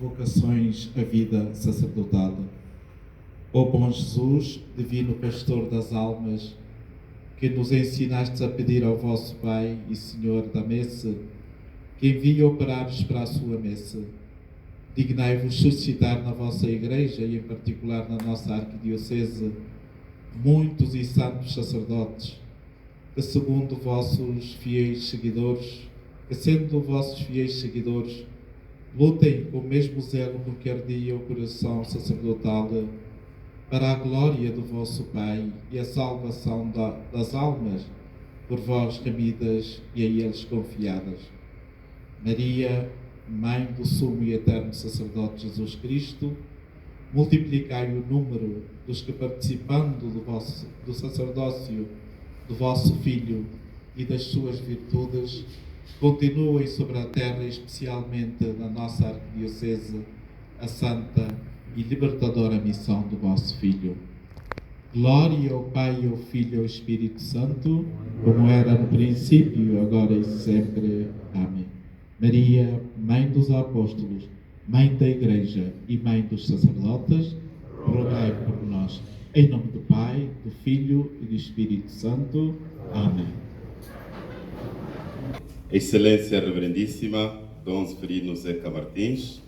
vocações à vida sacerdotal. Ó bom Jesus, divino pastor das almas, que nos ensinastes a pedir ao vosso Pai e Senhor da messe, que envie operários para a sua messe, dignai-vos suscitar na vossa Igreja e em particular na nossa Arquidiocese muitos e santos sacerdotes, que segundo vossos fiéis seguidores, que sendo vossos fiéis seguidores, lutem com o mesmo zelo com que ardia o coração sacerdotal para a glória do vosso Pai e a salvação das almas por vós remidas e a eles confiadas. Maria, Mãe do sumo e eterno sacerdote Jesus Cristo, multiplicai o número dos que, participando do sacerdócio do vosso Filho e das suas virtudes, continuem sobre a terra, especialmente na nossa Arquidiocese, a santa e libertadora missão do vosso Filho. Glória ao Pai, ao Filho e ao Espírito Santo, como era no princípio, agora e sempre. Amém. Maria, Mãe dos Apóstolos, Mãe da Igreja e Mãe dos Sacerdotes, rogai por nós. Em nome do Pai, do Filho e do Espírito Santo. Amém. Excelência Reverendíssima Dom Severino Zeca Martins,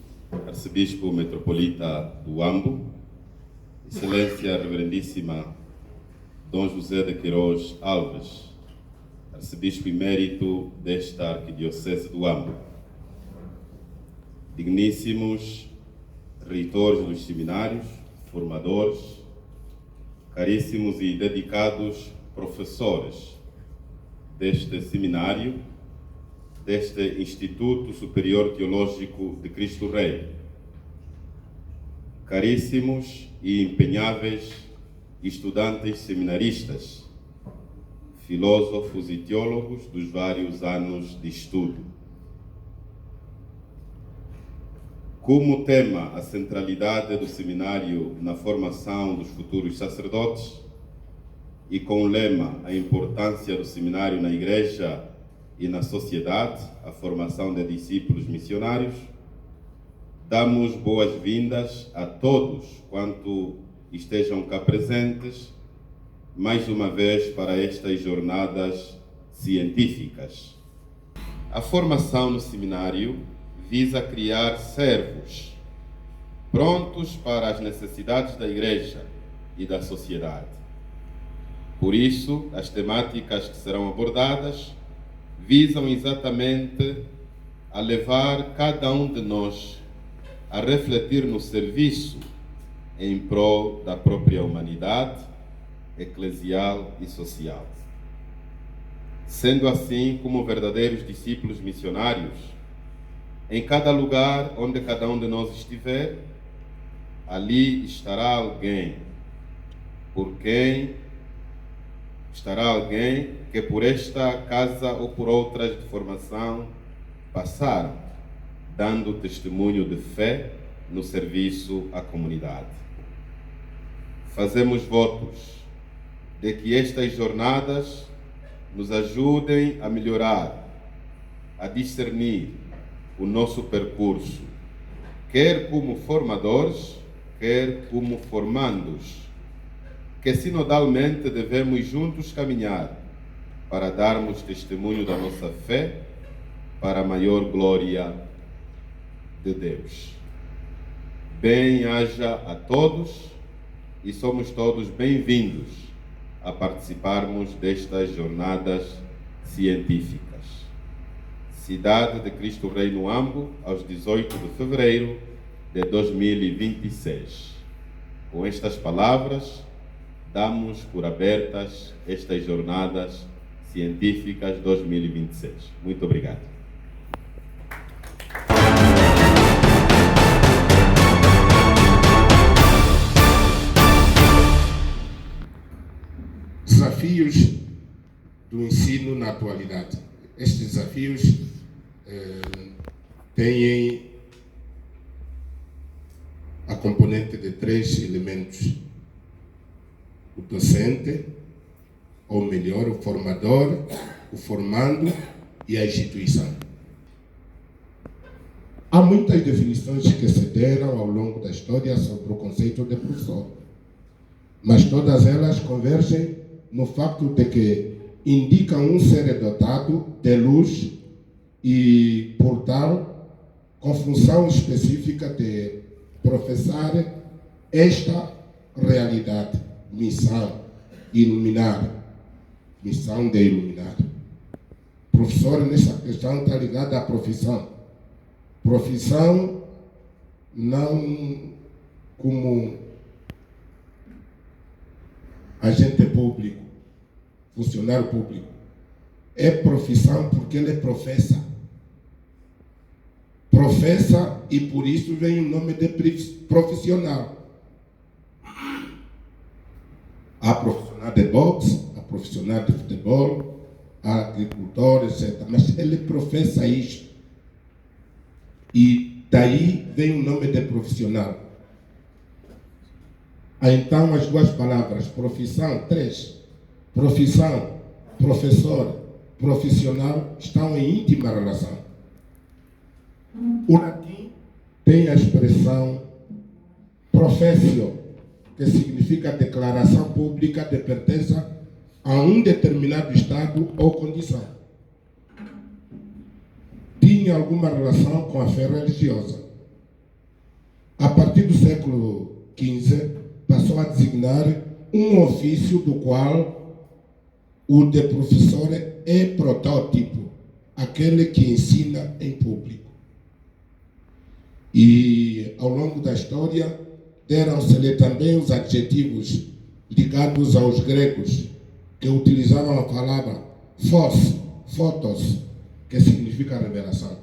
Arcebispo Metropolita do Huambo, Excelência Reverendíssima Dom José de Queiroz Alves, Arcebispo Emérito desta Arquidiocese do Huambo, digníssimos reitores dos seminários, formadores, caríssimos e dedicados professores deste seminário, deste Instituto Superior Teológico de Cristo Rei, caríssimos e empenháveis estudantes seminaristas, filósofos e teólogos dos vários anos de estudo. Como tema a centralidade do seminário na formação dos futuros sacerdotes e com o lema a importância do seminário na Igreja e na sociedade, a formação de discípulos missionários, damos boas-vindas a todos quanto estejam cá presentes, mais uma vez para estas jornadas científicas. A formação no seminário visa criar servos prontos para as necessidades da Igreja e da sociedade. Por isso, as temáticas que serão abordadas visam exatamente a levar cada um de nós a refletir no serviço em prol da própria humanidade, eclesial e social. Sendo assim, como verdadeiros discípulos missionários, em cada lugar onde cada um de nós estiver, ali estará alguém que por esta casa ou por outras de formação passaram, dando testemunho de fé no serviço à comunidade. Fazemos votos de que estas jornadas nos ajudem a melhorar, a discernir o nosso percurso, quer como formadores, quer como formandos, que sinodalmente devemos juntos caminhar para darmos testemunho da nossa fé para a maior glória de Deus. Bem-haja a todos e somos todos bem-vindos a participarmos destas jornadas científicas. Cidade de Cristo Rei no Huambo, aos 18 de fevereiro de 2026. Com estas palavras, damos por abertas estas jornadas científicas 2026. Muito obrigado. Desafios do ensino na atualidade. Estes desafios têm a componente de 3 elementos: o docente, ou melhor, o formador, o formando e a instituição. Há muitas definições que se deram ao longo da história sobre o conceito de professor, mas todas elas convergem no facto de que indicam um ser dotado de luz e, por tal, com função específica de professar esta realidade, missão, iluminar, missão de iluminar. Professor, nessa questão, está ligado à profissão. Profissão não como agente público, funcionário público. É profissão porque ele professa. Professa e por isso vem o nome de profissional. Há profissional de boxe, há profissional de futebol, há agricultor, etc. Mas ele professa isto. E daí vem o nome de profissional. Então, as duas palavras, profissão, 3. Profissão, professor, profissional, estão em íntima relação. O latim tem a expressão professio, que significa declaração pública de pertença a um determinado estado ou condição. Tinha alguma relação com a fé religiosa. A partir do século XV, passou a designar um ofício do qual o de professor é protótipo, aquele que ensina em público. E, ao longo da história, deram-se-lhe também os adjetivos ligados aos gregos, que utilizavam a palavra photos, que significa revelação,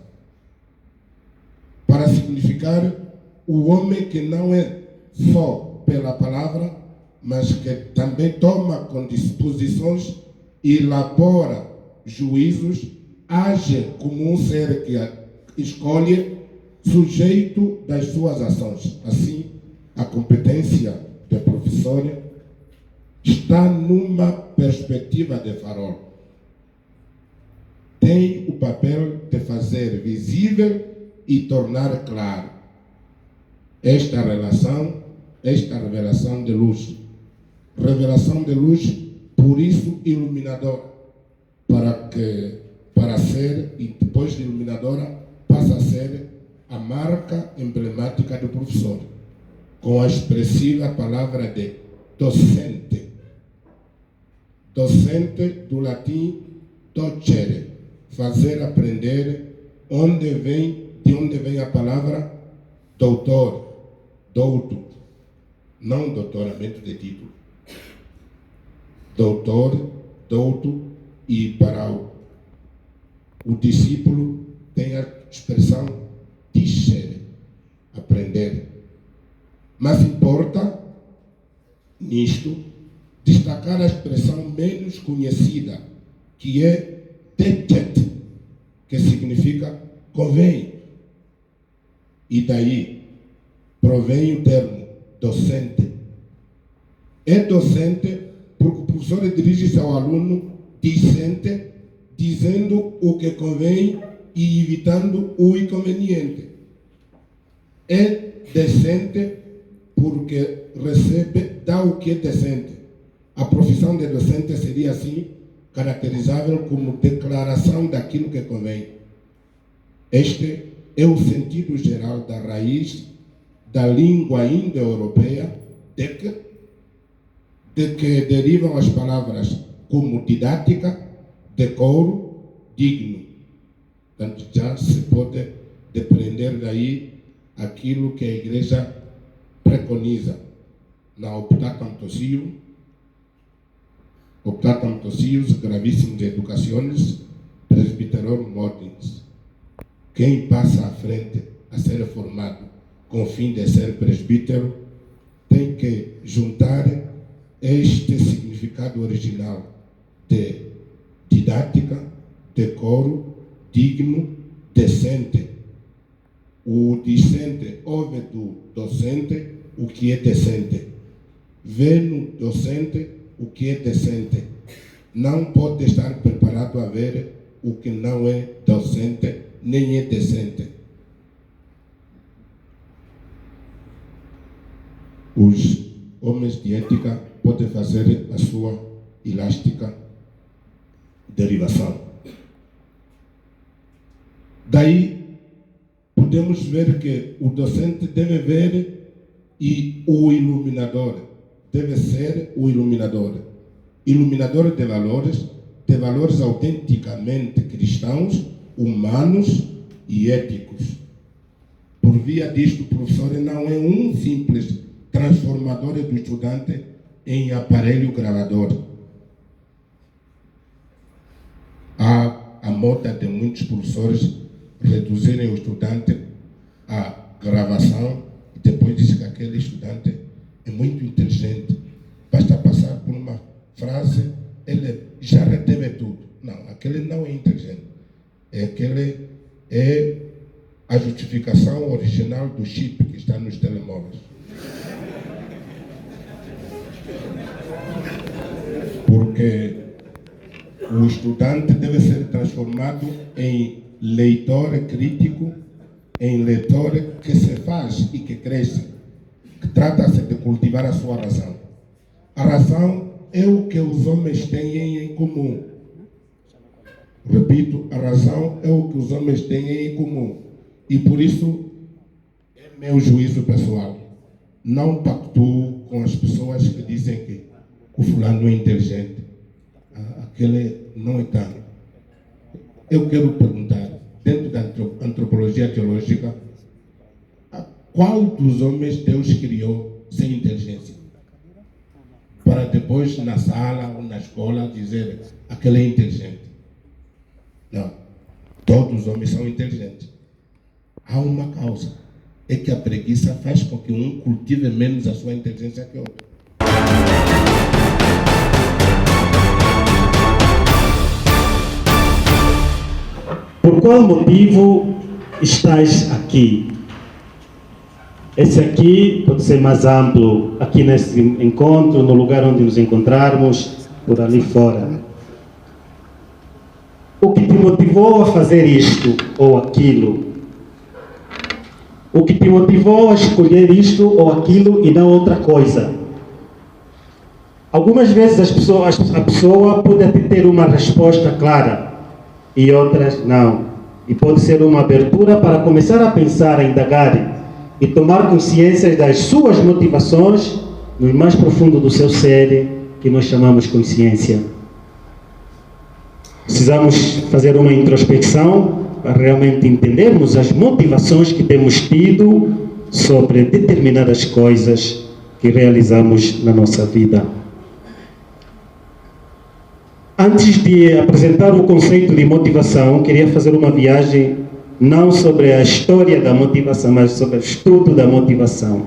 para significar o homem que não é só pela palavra, mas que também toma disposições, elabora juízos, age como um ser que escolhe, sujeito das suas ações. Assim, a competência de professor está numa perspectiva de farol. Tem o papel de fazer visível e tornar claro esta relação, esta revelação de luz. Revelação de luz, por isso iluminadora, para ser, e depois de iluminadora, passa a ser a marca emblemática do professor, com a expressiva palavra de docente. Docente do latim docere, fazer aprender, de onde vem a palavra doutor, douto, não doutoramento de título. Doutor, douto, e para o discípulo tem a expressão discere, aprender. Mas importa, nisto, destacar a expressão menos conhecida, que é decet, que significa convém. E daí provém o termo docente. É docente porque o professor dirige-se ao aluno dicente, dizendo o que convém e evitando o inconveniente. É decente porque dá o que é decente. A profissão de docente seria assim caracterizável como declaração daquilo que convém. Este é o sentido geral da raiz da língua indo-europeia de que derivam as palavras como didática, decoro, digno. Portanto, já se pode depreender daí aquilo que a Igreja preconiza na Optatam Tossius Gravissimum Educationes Presbyterorum Ordines. Quem passa à frente a ser formado com o fim de ser presbítero tem que juntar este significado original de didática, decoro, digno, decente. O discente ouve do docente o que é decente. Vê no docente o que é decente. Não pode estar preparado a ver o que não é docente, nem é decente. os homens de ética podem fazer a sua elástica derivação. Daí, podemos ver que o docente deve ver e o iluminador deve ser o iluminador de valores autenticamente cristãos, humanos e éticos. Por via disto, o professor não é um simples transformador do estudante em aparelho gravador. Há a moda de muitos professores reduzirem o estudante à gravação e depois dizer que aquele estudante é muito inteligente. Basta passar por uma frase, ele já reteve tudo. Não, aquele não é inteligente. Aquele é a justificação original do chip que está nos telemóveis. Porque o estudante deve ser transformado em leitor crítico, em leitor que se faz e que cresce, que trata-se de cultivar a sua razão. A razão é o que os homens têm em comum. Repito, a razão é o que os homens têm em comum. E por isso, é meu juízo pessoal. Não pactuo com as pessoas que dizem que o fulano é inteligente. Aquele não é tanto. Eu quero perguntar, dentro da antropologia teológica, qual dos homens Deus criou sem inteligência? Para depois, na sala ou na escola, dizer aquele é inteligente. Não. Todos os homens são inteligentes. Há uma causa. É que a preguiça faz com que um cultive menos a sua inteligência que o outro. Por qual motivo estás aqui? Esse aqui pode ser mais amplo, aqui nesse encontro, no lugar onde nos encontrarmos, por ali fora. O que te motivou a fazer isto ou aquilo? O que te motivou a escolher isto ou aquilo e não outra coisa? Algumas vezes a pessoa pode até ter uma resposta clara e outras não. E pode ser uma abertura para começar a pensar, a indagar e tomar consciência das suas motivações no mais profundo do seu ser, que nós chamamos consciência. Precisamos fazer uma introspecção para realmente entendermos as motivações que temos tido sobre determinadas coisas que realizamos na nossa vida. Antes de apresentar o conceito de motivação, queria fazer uma viagem não sobre a história da motivação, mas sobre o estudo da motivação.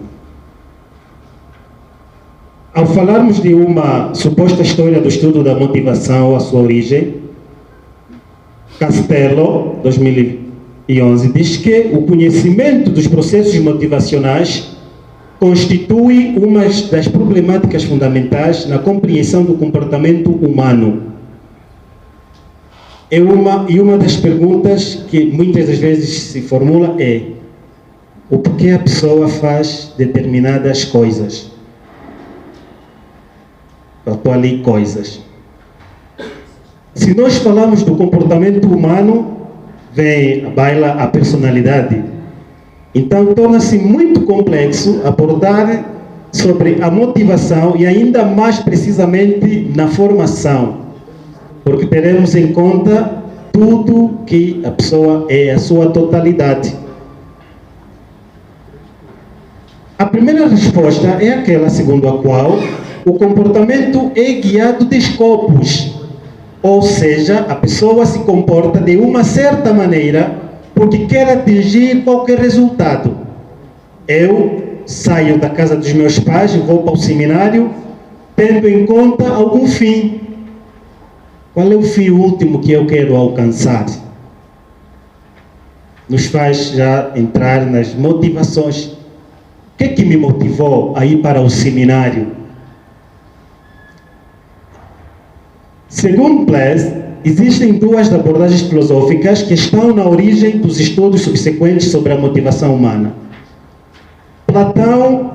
Ao falarmos de uma suposta história do estudo da motivação, a sua origem, Castello, 2011, diz que o conhecimento dos processos motivacionais constitui uma das problemáticas fundamentais na compreensão do comportamento humano. E uma das perguntas que muitas das vezes se formula é: o porquê a pessoa faz determinadas coisas? Eu estou ali coisas. Se nós falamos do comportamento humano, vem à baila a personalidade. Então torna-se muito complexo abordar sobre a motivação e ainda mais precisamente na formação, porque teremos em conta tudo que a pessoa é, a sua totalidade. A primeira resposta é aquela segundo a qual o comportamento é guiado de escopos, ou seja, a pessoa se comporta de uma certa maneira porque quer atingir qualquer resultado. Eu saio da casa dos meus pais e vou para o seminário tendo em conta algum fim. Qual é o fim último que eu quero alcançar? Nos faz já entrar nas motivações. O que é que me motivou a ir para o seminário? Segundo Blaise, existem duas abordagens filosóficas que estão na origem dos estudos subsequentes sobre a motivação humana. Platão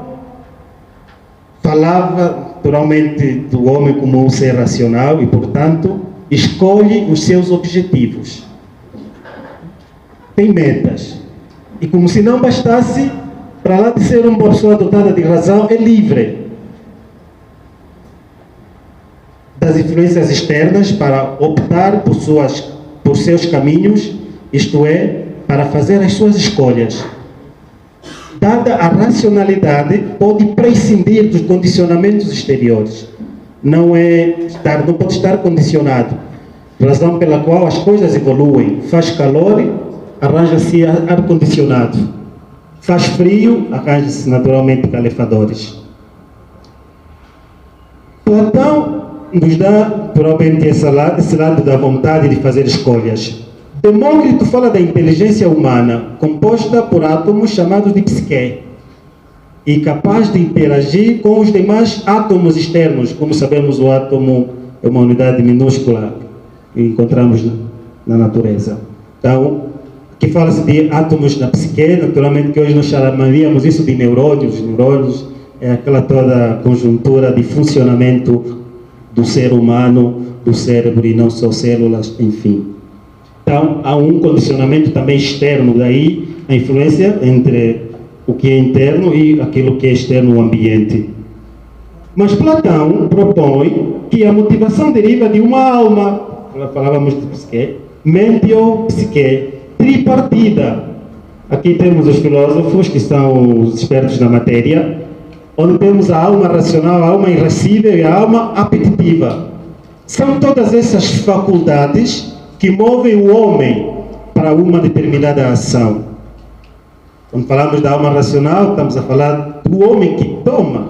falava naturalmente do homem como um ser racional e, portanto, escolhe os seus objetivos. Tem metas. E como se não bastasse, para lá de ser uma pessoa dotada de razão, é livre das influências externas para optar por seus caminhos, isto é, para fazer as suas escolhas. Dada a racionalidade, pode prescindir dos condicionamentos exteriores. Não pode estar condicionado. Razão pela qual as coisas evoluem. Faz calor, arranja-se ar-condicionado. Faz frio, arranja-se naturalmente calefadores. Platão nos dá naturalmente esse lado da vontade de fazer escolhas. Demócrito fala da inteligência humana, composta por átomos chamados de psique, e capaz de interagir com os demais átomos externos. Como sabemos, o átomo é uma unidade minúscula que encontramos na natureza. Então, aqui fala-se de átomos na psique, naturalmente que hoje nós chamaríamos isso de neurônios. Neurônios é aquela toda conjuntura de funcionamento do ser humano, do cérebro e não só células, enfim. Então, há um condicionamento também externo, daí a influência entre o que é interno e aquilo que é externo no ambiente. Mas Platão propõe que a motivação deriva de uma alma, falávamos de psique, mentio psique, tripartida. Aqui temos os filósofos, que são os expertos na matéria, onde temos a alma racional, a alma irascível e a alma apetitiva. São todas essas faculdades que movem o homem para uma determinada ação. Quando falamos da alma racional, estamos a falar do homem que toma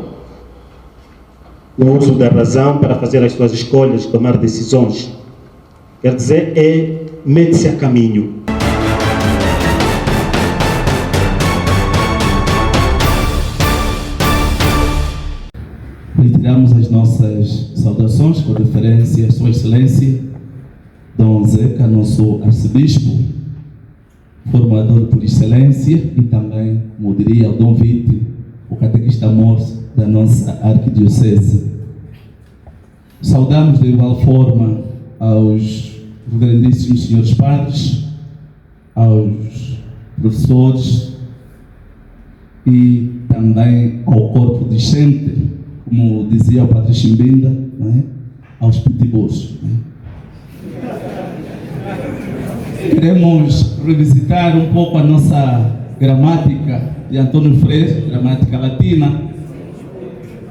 o uso da razão para fazer as suas escolhas, tomar decisões. Quer dizer, mete-se a caminho. Retiramos as nossas saudações com referência à Sua Excelência Dom Zeca, nosso arcebispo, formador por excelência, e também, como diria o Dom Vite, o catequista-mor da nossa arquidiocese. Saudamos de igual forma aos reverendíssimos senhores padres, aos professores e também ao corpo discente, como dizia o padre Chimbinda, não é? Aos pitibus. Queremos revisitar um pouco a nossa gramática de Antônio Freire, gramática latina,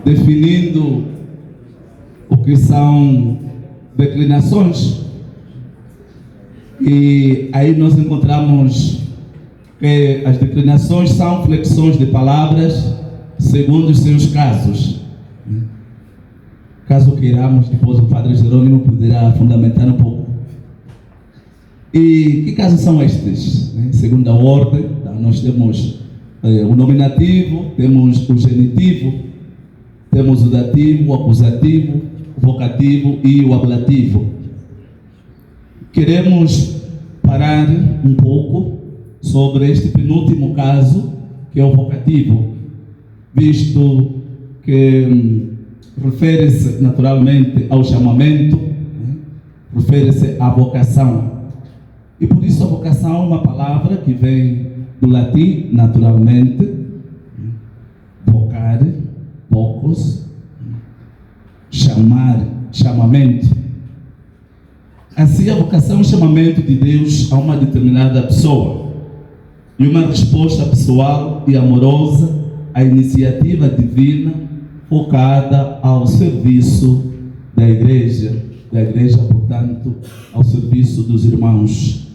definindo o que são declinações. E aí nós encontramos que as declinações são flexões de palavras segundo os seus casos. Caso queiramos, depois o Padre Jerônimo poderá fundamentar um pouco. E que casos são estes? Segundo a ordem, nós temos o nominativo, temos o genitivo, temos o dativo, o acusativo, o vocativo e o ablativo. Queremos parar um pouco sobre este penúltimo caso, que é o vocativo, visto que refere-se naturalmente ao chamamento, refere-se à vocação. E por isso a vocação é uma palavra que vem do latim, naturalmente, vocare, vocus, chamar, chamamento. Assim, a vocação é um chamamento de Deus a uma determinada pessoa e uma resposta pessoal e amorosa à iniciativa divina focada ao serviço da igreja, portanto, ao serviço dos irmãos.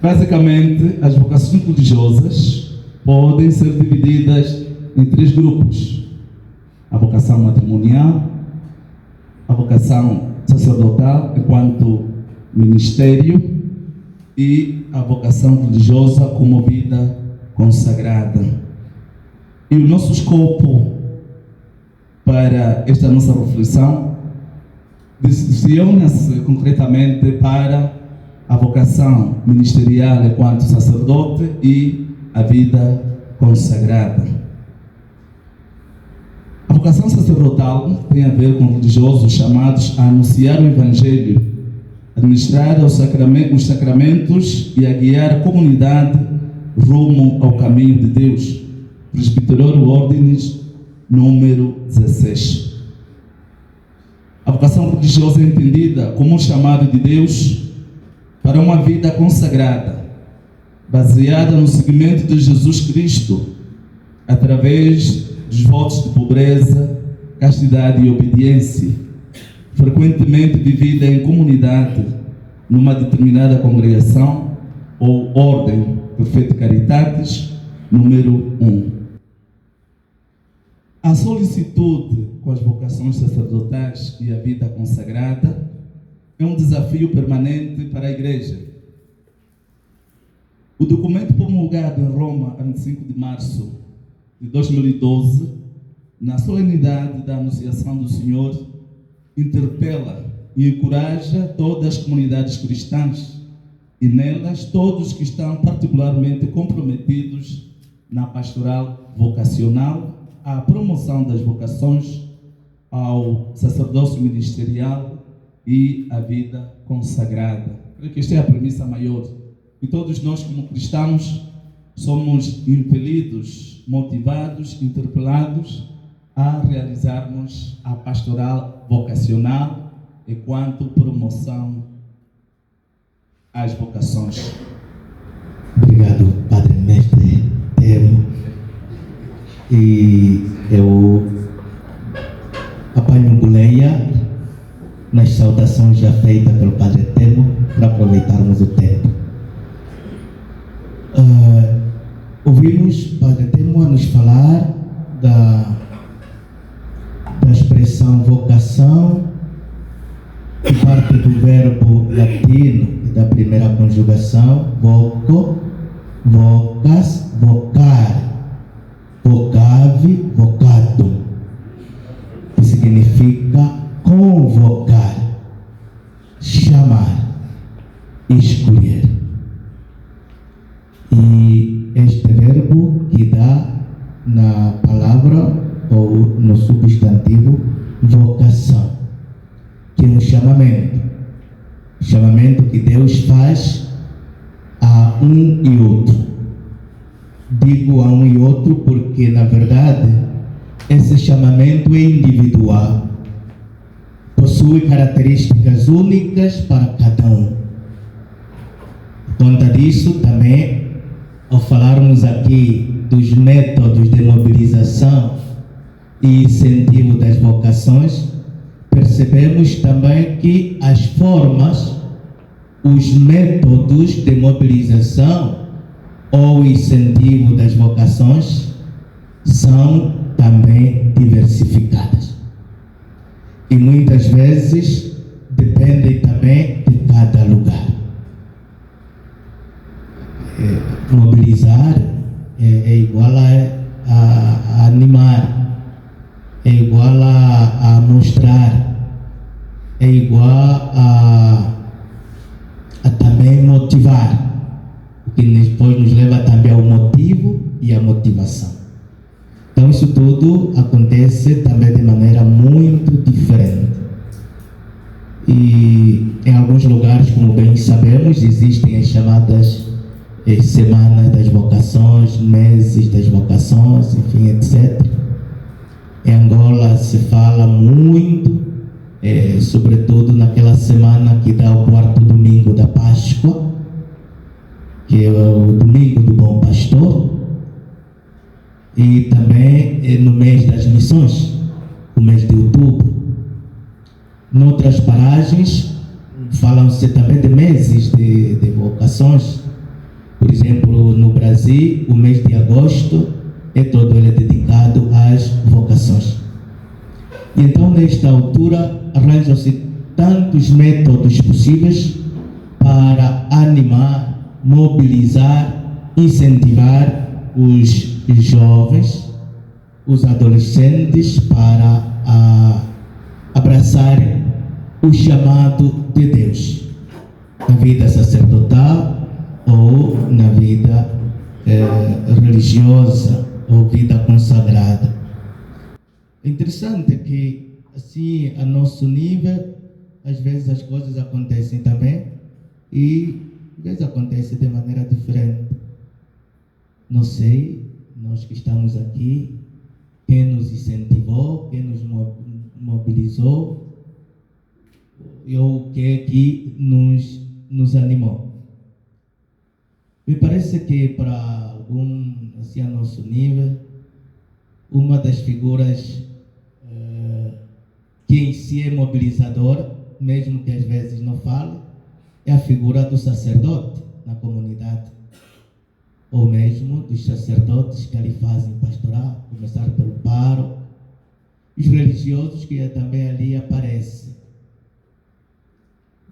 Basicamente, as vocações religiosas podem ser divididas em 3 grupos: a vocação matrimonial, a vocação sacerdotal enquanto ministério e a vocação religiosa como vida consagrada. E o nosso escopo para esta nossa reflexão direciona-se concretamente para a vocação ministerial enquanto sacerdote e a vida consagrada. A vocação sacerdotal tem a ver com religiosos chamados a anunciar o Evangelho, administrar os sacramentos e a guiar a comunidade rumo ao caminho de Deus. Presbiterio Ordens, número 16. A vocação religiosa é entendida como um chamado de Deus para uma vida consagrada, baseada no seguimento de Jesus Cristo, através dos votos de pobreza, castidade e obediência, frequentemente vivida em comunidade, numa determinada congregação ou ordem, Perfeito Caritatis, número 1. A solicitude com as vocações sacerdotais e a vida consagrada é um desafio permanente para a Igreja. O documento promulgado em Roma, a 25 de março de 2012, na solenidade da Anunciação do Senhor, interpela e encoraja todas as comunidades cristãs e nelas todos que estão particularmente comprometidos na pastoral vocacional, à promoção das vocações, ao sacerdócio ministerial e à vida consagrada. Creio que esta é a premissa maior. E todos nós, como cristãos, somos impelidos, motivados, interpelados a realizarmos a pastoral vocacional enquanto promoção às vocações. Obrigado, Padre Mestre Temo. E eu apanho boleia nas saudações já feitas pelo Padre Temo para aproveitarmos o tempo. Ouvimos Padre Temo a nos falar da expressão vocação, que parte do verbo latino da primeira conjugação, voco, vocas, vocar, vocave, vocatum, que significa convocar, chamar, escolher. E este verbo que dá na palavra ou no substantivo vocação, que é um chamamento que Deus faz a um e outro. Digo a um e outro porque, na verdade, esse chamamento é individual, possui características únicas para cada um. Por conta disso, também, ao falarmos aqui dos métodos de mobilização e incentivo das vocações, percebemos também que as formas, os métodos de mobilização ou incentivo das vocações são também diversificadas. E muitas vezes dependem também de cada lugar. Mobilizar é igual a animar, é igual a mostrar, é igual a também motivar, o que depois nos leva também ao motivo e à motivação. Então isso tudo acontece também de maneira muito diferente. E em alguns lugares, como bem sabemos, existem as chamadas semanas das vocações, meses das vocações, enfim, etc. Em Angola se fala muito, sobretudo naquela semana que dá o quarto domingo da Páscoa, que é o domingo do Bom Pastor, e também no mês das missões, o mês de outubro. Noutras paragens falam-se também de meses de vocações. Por exemplo, no Brasil, o mês de agosto é todo ele dedicado às vocações. E então, nesta altura, arranjam-se tantos métodos possíveis para animar, mobilizar, incentivar os jovens, os adolescentes para abraçarem o chamado de Deus na vida sacerdotal ou na vida religiosa ou vida consagrada. É interessante que, assim, a nosso nível, às vezes as coisas acontecem também e às vezes acontecem de maneira diferente. Não sei, nós que estamos aqui, quem nos incentivou, quem nos mobilizou, e o que é que nos animou. Me parece que para algum, assim, a nosso nível, uma das figuras que em si é mobilizadora, mesmo que às vezes não fale, é a figura do sacerdote na comunidade, ou mesmo dos sacerdotes que ali fazem pastoral, começar pelo pároco, os religiosos que também ali aparecem.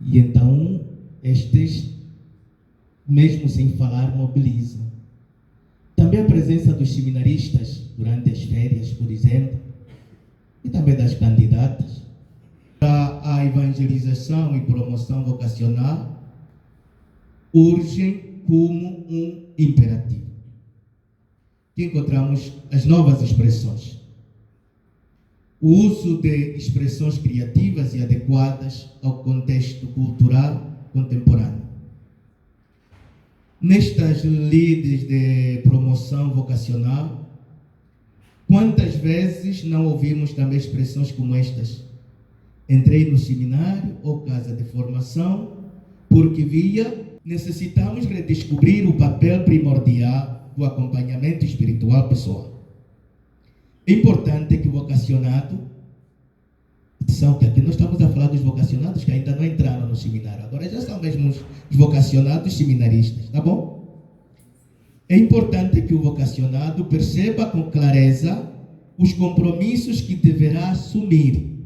E então, estes, mesmo sem falar, mobilizam. Também a presença dos seminaristas durante as férias, por exemplo, e também das candidatas, para a evangelização e promoção vocacional, urgem como um imperativo. Aqui encontramos as novas expressões. O uso de expressões criativas e adequadas ao contexto cultural contemporâneo. Nestas lides de promoção vocacional, quantas vezes não ouvimos também expressões como estas? Entrei no seminário ou casa de formação porque necessitamos redescobrir o papel primordial do acompanhamento espiritual pessoal. É importante que o vocacionado, atenção que aqui nós estamos a falar dos vocacionados que ainda não entraram no seminário, agora já são mesmo os vocacionados seminaristas, tá bom? É importante que o vocacionado perceba com clareza os compromissos que deverá assumir.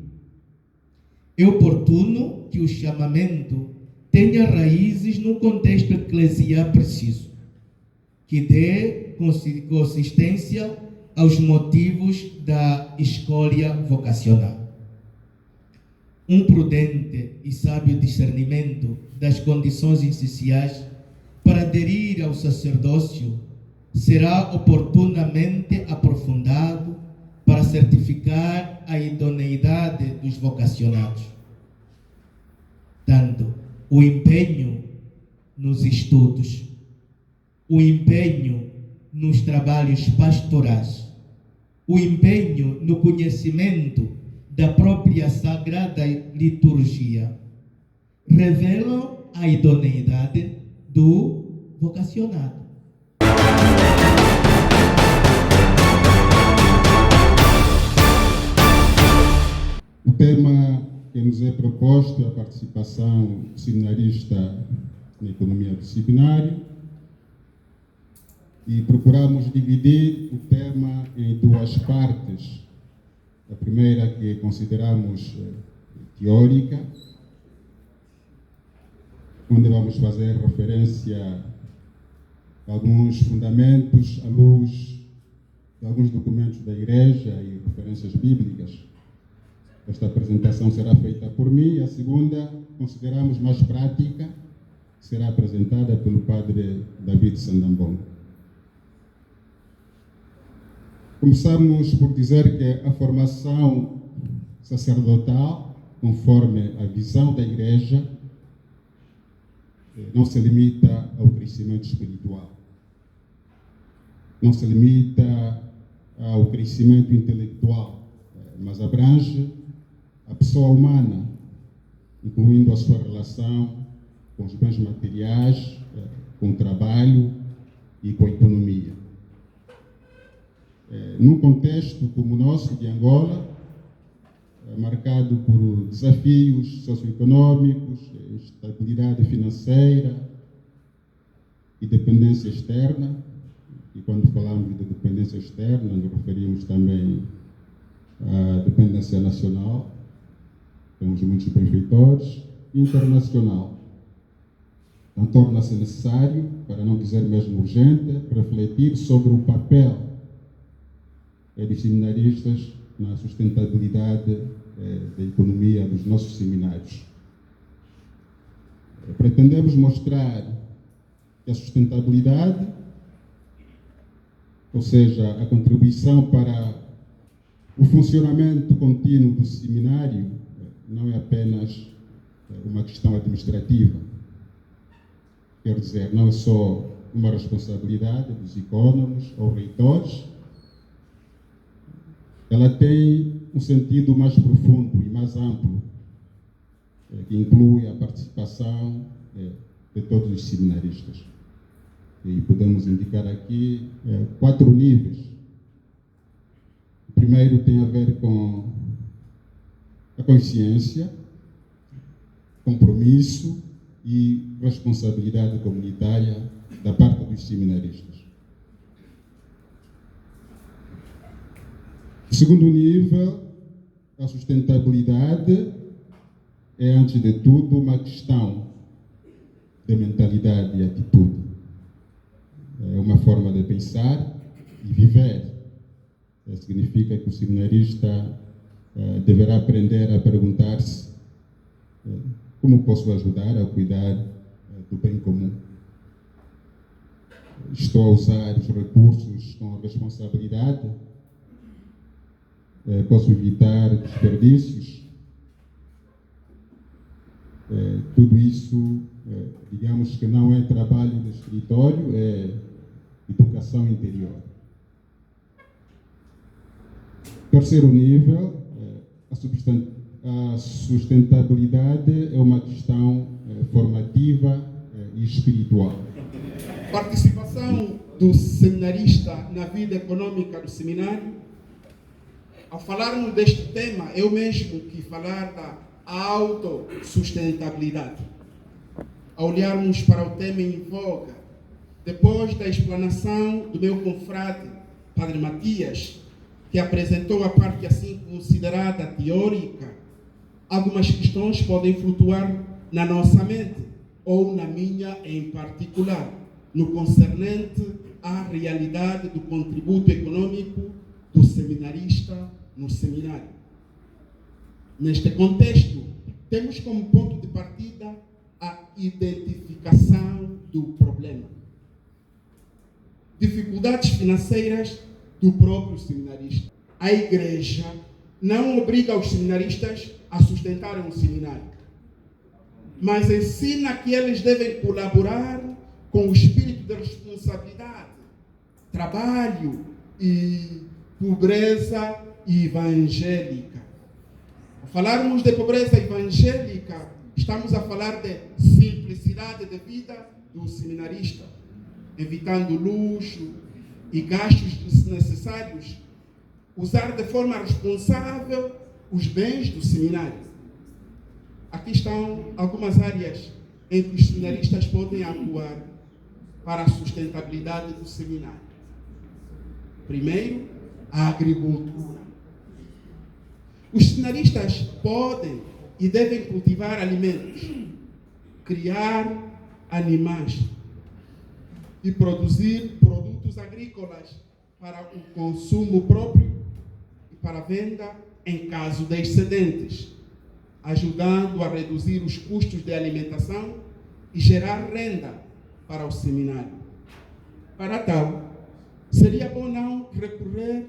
É oportuno que o chamamento tenha raízes num contexto eclesial preciso, que dê consistência aos motivos da escolha vocacional. Um prudente e sábio discernimento das condições essenciais para aderir ao sacerdócio será oportunamente aprofundado para certificar a idoneidade dos vocacionados. Tanto o empenho nos estudos, o empenho nos trabalhos pastorais, o empenho no conhecimento da própria Sagrada Liturgia, revelam a idoneidade do vocacionado. O tema que nos é proposto é a participação seminarista na economia do seminário, e procuramos dividir o tema em duas partes. A primeira, que consideramos teórica, onde vamos fazer referência a alguns fundamentos à luz de alguns documentos da Igreja e referências bíblicas. Esta apresentação será feita por mim. A segunda, consideramos mais prática, será apresentada pelo Padre David Sandambon. Começamos por dizer que a formação sacerdotal, conforme a visão da Igreja, não se limita ao crescimento espiritual, não se limita ao crescimento intelectual, mas abrange a pessoa humana, incluindo a sua relação com os bens materiais, com o trabalho e com a economia. Num contexto como o nosso, de Angola, marcado por desafios socioeconômicos, estabilidade financeira e dependência externa, e quando falamos de dependência externa, nos referimos também à dependência nacional, temos muitos benfeitores, e internacional. Então, torna-se necessário, para não dizer mesmo urgente, refletir sobre o papel dos seminaristas na sustentabilidade da economia dos nossos seminários. Pretendemos mostrar que a sustentabilidade, ou seja, a contribuição para O funcionamento contínuo do seminário não é apenas uma questão administrativa. Quer dizer, não é só uma responsabilidade dos icônomos ou reitores. Ela tem um sentido mais profundo e mais amplo, que inclui a participação de todos os seminaristas. E podemos indicar aqui 4 níveis. O primeiro tem a ver com a consciência, compromisso e responsabilidade comunitária da parte dos seminaristas. O segundo nível, a sustentabilidade, é, antes de tudo, uma questão de mentalidade e atitude. É uma forma de pensar e viver. Significa que o seminarista deverá aprender a perguntar-se como posso ajudar a cuidar do bem comum. Estou a usar os recursos com responsabilidade? Posso evitar desperdícios? Tudo isso, digamos que não é trabalho de escritório, é educação interior. Terceiro nível, a sustentabilidade é uma questão formativa e espiritual. Participação do seminarista na vida econômica do seminário. Ao falarmos deste tema, eu mesmo que falar da autossustentabilidade. Ao olharmos para o tema em voga, depois da explanação do meu confrade, Padre Matias, que apresentou a parte assim considerada teórica, algumas questões podem flutuar na nossa mente, ou na minha em particular, no concernente à realidade do contributo econômico do seminarista no seminário. Neste contexto, temos como ponto de partida a identificação do problema. Dificuldades financeiras do próprio seminarista. A Igreja não obriga os seminaristas a sustentarem um seminário, mas ensina que eles devem colaborar com o espírito de responsabilidade, trabalho e pobreza evangélica. Ao falarmos de pobreza evangélica, estamos a falar de simplicidade de vida do seminarista, evitando luxo e gastos desnecessários, usar de forma responsável os bens do seminário. Aqui estão algumas áreas em que os seminaristas podem atuar para a sustentabilidade do seminário. Primeiro, a agricultura. Os seminaristas podem e devem cultivar alimentos, criar animais e produzir produtos agrícolas para o consumo próprio e para a venda em caso de excedentes, ajudando a reduzir os custos de alimentação e gerar renda para o seminário. Para tal, seria bom não recorrer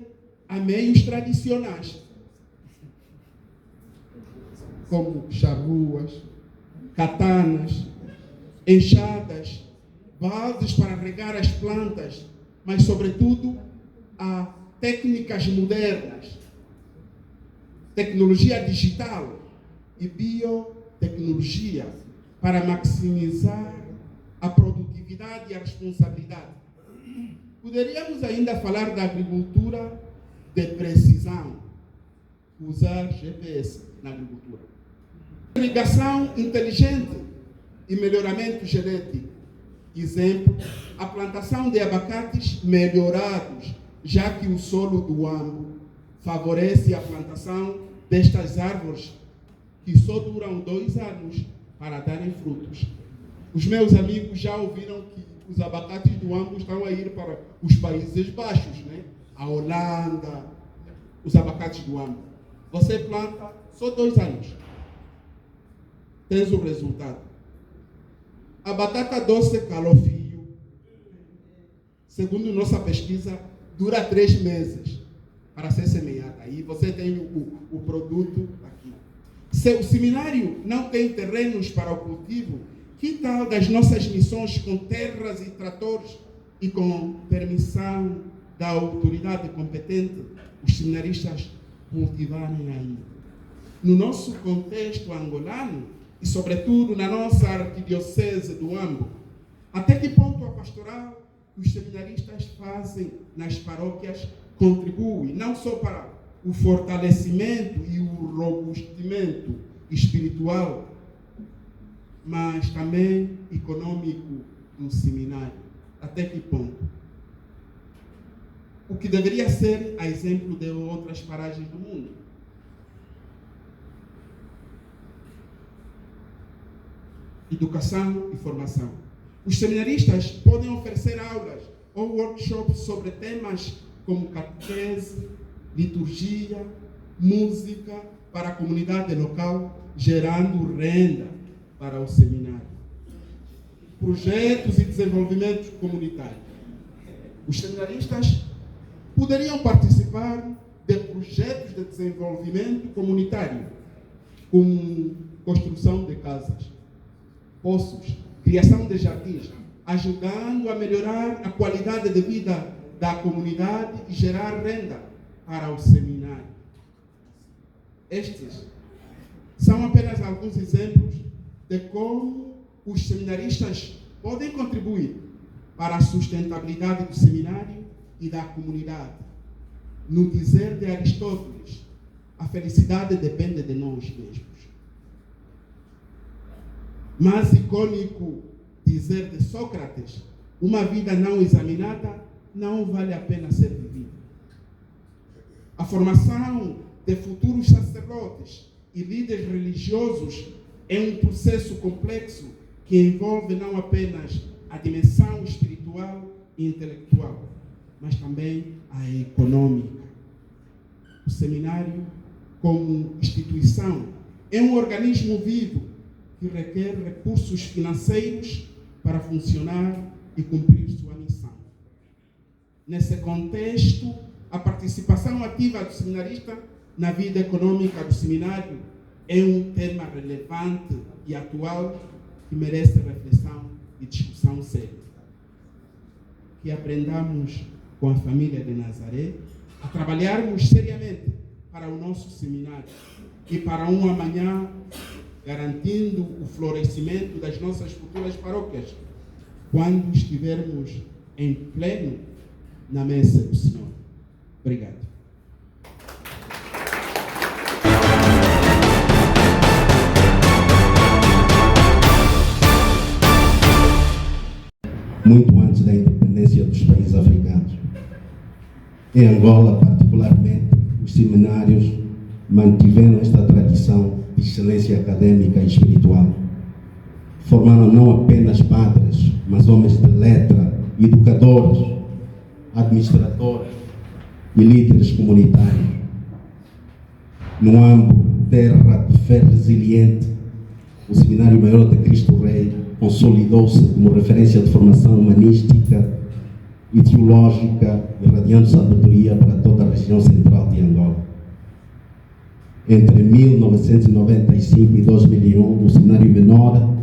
a meios tradicionais, como charruas, katanas, enxadas, baldes para regar as plantas, mas, sobretudo, a técnicas modernas, tecnologia digital e biotecnologia para maximizar a produtividade e a responsabilidade. Poderíamos ainda falar da agricultura de precisão, usar GPS na agricultura. Irrigação inteligente e melhoramento genético. Exemplo, a plantação de abacates melhorados, já que o solo do Ambo favorece a plantação destas árvores que só duram 2 anos para darem frutos. Os meus amigos já ouviram que os abacates do Ambo estão a ir para os Países Baixos, né? A Holanda, os abacates do Ambo. Você planta só 2 anos. Tens o resultado. A batata doce calofio, segundo nossa pesquisa, dura 3 meses. para ser semeada. Aí você tem o produto aqui. Se o seminário não tem terrenos para o cultivo, que tal das nossas missões com terras e tratores e com permissão da autoridade competente, os seminaristas cultivarem aí? No nosso contexto angolano, e sobretudo na nossa arquidiocese do Ambo, até que ponto a pastoral que os seminaristas fazem nas paróquias contribui não só para o fortalecimento e o robustimento espiritual, mas também econômico do seminário? Até que ponto? O que deveria ser a exemplo de outras paragens do mundo. Educação e formação. Os seminaristas podem oferecer aulas ou workshops sobre temas como catequese, liturgia, música para a comunidade local, gerando renda para o seminário. Projetos e desenvolvimento comunitário. Os seminaristas poderiam participar de projetos de desenvolvimento comunitário, como construção de casas, poços, criação de jardins, ajudando a melhorar a qualidade de vida da comunidade e gerar renda para o seminário. Estes são apenas alguns exemplos de como os seminaristas podem contribuir para a sustentabilidade do seminário e da comunidade. No dizer de Aristóteles, a felicidade depende de nós mesmos. Mais icônico dizer de Sócrates, uma vida não examinada não vale a pena ser vivida. A formação de futuros sacerdotes e líderes religiosos é um processo complexo que envolve não apenas a dimensão espiritual e intelectual, mas também a econômica. O seminário, como instituição, é um organismo vivo que requer recursos financeiros para funcionar e cumprir sua missão. Nesse contexto, a participação ativa do seminarista na vida econômica do seminário é um tema relevante e atual que merece reflexão e discussão séria. Que aprendamos com a família de Nazaré a trabalharmos seriamente para o nosso seminário e para um amanhã garantindo o florescimento das nossas futuras paróquias, quando estivermos em pleno na mesa do Senhor. Obrigado. Muito antes da independência dos países africanos. Em Angola, particularmente, os seminários mantiveram esta tradição de excelência acadêmica e espiritual. Formaram não apenas padres, mas homens de letra, educadores, administradores e líderes comunitários. No Ambo, terra de fé resiliente, o Seminário Maior de Cristo Rei consolidou-se como referência de formação humanística e teológica, irradiando sabedoria para toda a região central de Angola. Entre 1995 e 2001, no Seminário Menor,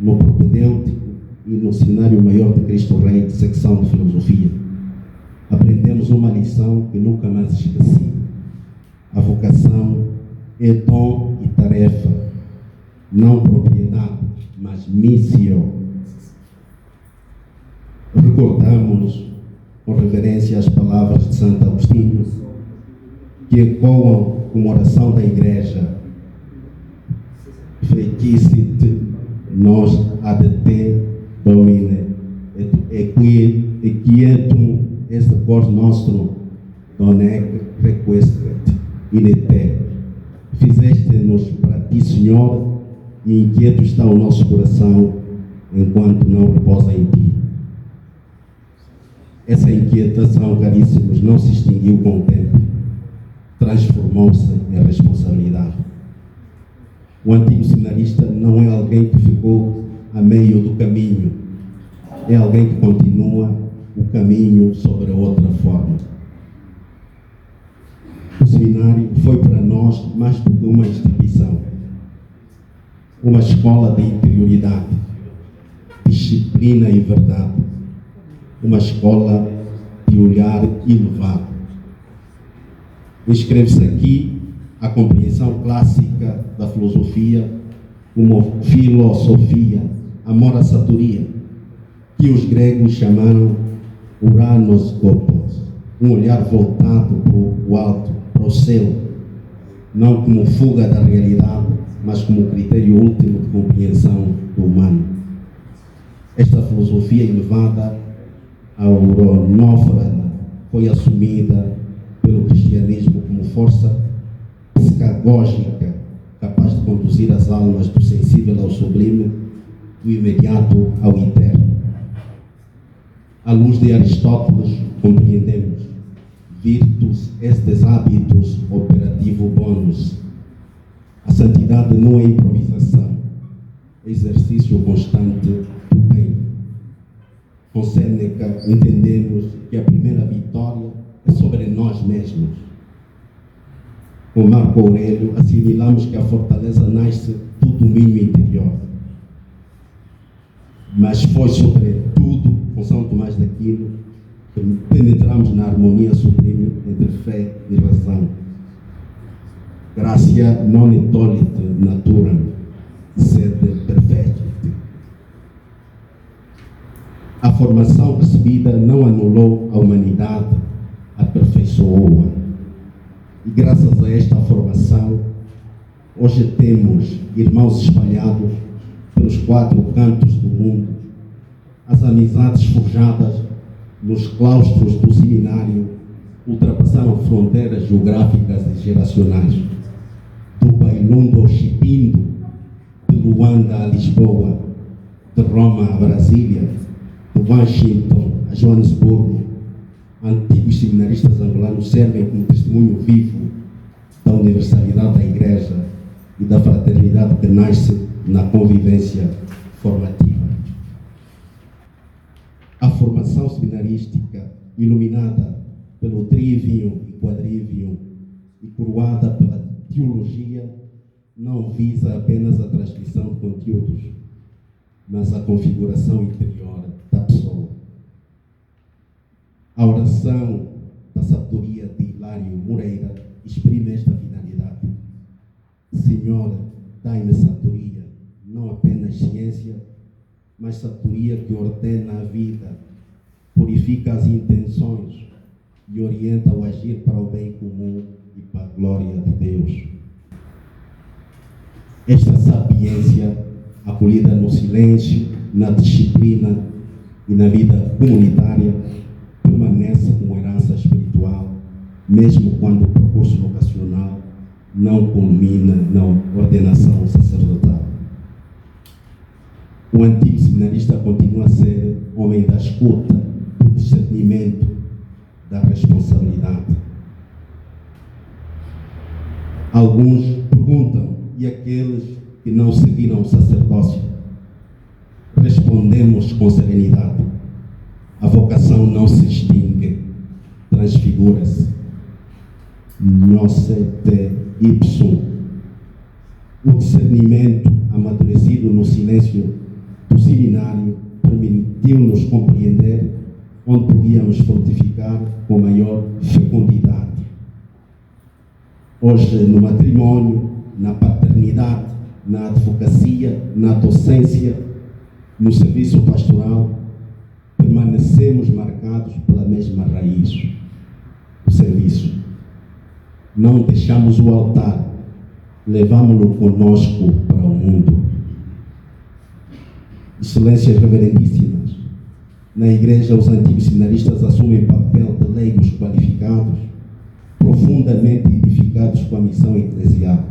no Propedêutico e no Seminário Maior de Cristo Rei, de secção de Filosofia, aprendemos uma lição que nunca mais esqueci. A vocação é dom e tarefa, não propriedade, mas missão. Recordamos com reverência as palavras de Santo Agostinho, que ecoam como oração da Igreja: Fecicit nos ad te, Domine, et quietum est cor nostrum, donec requiescat in te. Fizeste-nos para ti, Senhor, e inquieto está o nosso coração, enquanto não repousa em ti. Essa inquietação, caríssimos, não se extinguiu com o tempo, transformou-se em responsabilidade. O antigo seminarista não é alguém que ficou a meio do caminho, é alguém que continua o caminho sobre outra forma. nós mais do que uma instituição, uma escola de interioridade, disciplina e verdade, uma escola de olhar elevado. Inscreve-se aqui a compreensão clássica da filosofia como filosofia, amor à sabedoria, que os gregos chamaram Uranos Kopos, um olhar voltado para o alto, para o céu, não como fuga da realidade, mas como critério último de compreensão do humano. Esta filosofia elevada auronófrada foi assumida pelo cristianismo como força psicagógica capaz de conduzir as almas do sensível ao sublime, do imediato ao eterno. À luz de Aristóteles, compreendemos virtus estes habitus operativo bonus. A santidade não é improvisação, é exercício constante do bem. Com Sêneca entendemos que a primeira vitória é sobre nós mesmos. Com Marco Aurélio assimilamos que a fortaleza nasce do domínio interior. Mas foi sobretudo com São Tomás de Aquino que penetramos na harmonia sublime entre fé e razão. Gratia non tolit naturam, sed perfectit. A formação recebida não anulou a humanidade, aperfeiçoou-a. E graças a esta formação, hoje temos irmãos espalhados pelos 4 cantos do mundo, as amizades forjadas nos claustros do seminário ultrapassaram fronteiras geográficas e geracionais. Do Bailundo ao Chipindo, de Luanda a Lisboa, de Roma a Brasília, de Washington a Joanesburgo, antigos seminaristas angolanos servem como testemunho vivo da universalidade da Igreja e da fraternidade que nasce na convivência formativa. A formação seminarística, iluminada pelo trivium e quadrivium e coroada pela teologia, não visa apenas a transmissão de conteúdos, mas a configuração interior da pessoa. A oração da sabedoria de Hilário Moreira exprime esta finalidade. Senhor, dai-me sabedoria, não apenas ciência, mas sabedoria que ordena a vida, purifica as intenções e orienta o agir para o bem comum e para a glória de Deus. Esta sapiência, acolhida no silêncio, na disciplina e na vida comunitária, permanece como herança espiritual, mesmo quando o percurso vocacional não culmina na ordenação sacerdotal. O antigo seminarista continua a ser homem da escuta, do discernimento, da responsabilidade. Alguns perguntam, e aqueles que não seguiram o sacerdócio? Respondemos com serenidade. A vocação não se extingue, transfigura-se. Nocete ipsum. O discernimento amadurecido no silêncio do seminário permitiu-nos compreender onde podíamos frutificar com maior fecundidade. Hoje, no matrimônio, na paternidade, na advocacia, na docência, no serviço pastoral, permanecemos marcados pela mesma raiz, o serviço. Não deixamos o altar, levamos-lo conosco para o mundo. Excelências reverendíssimas, na Igreja os antigos seminaristas assumem papel de leigos qualificados, profundamente edificados com a missão eclesial.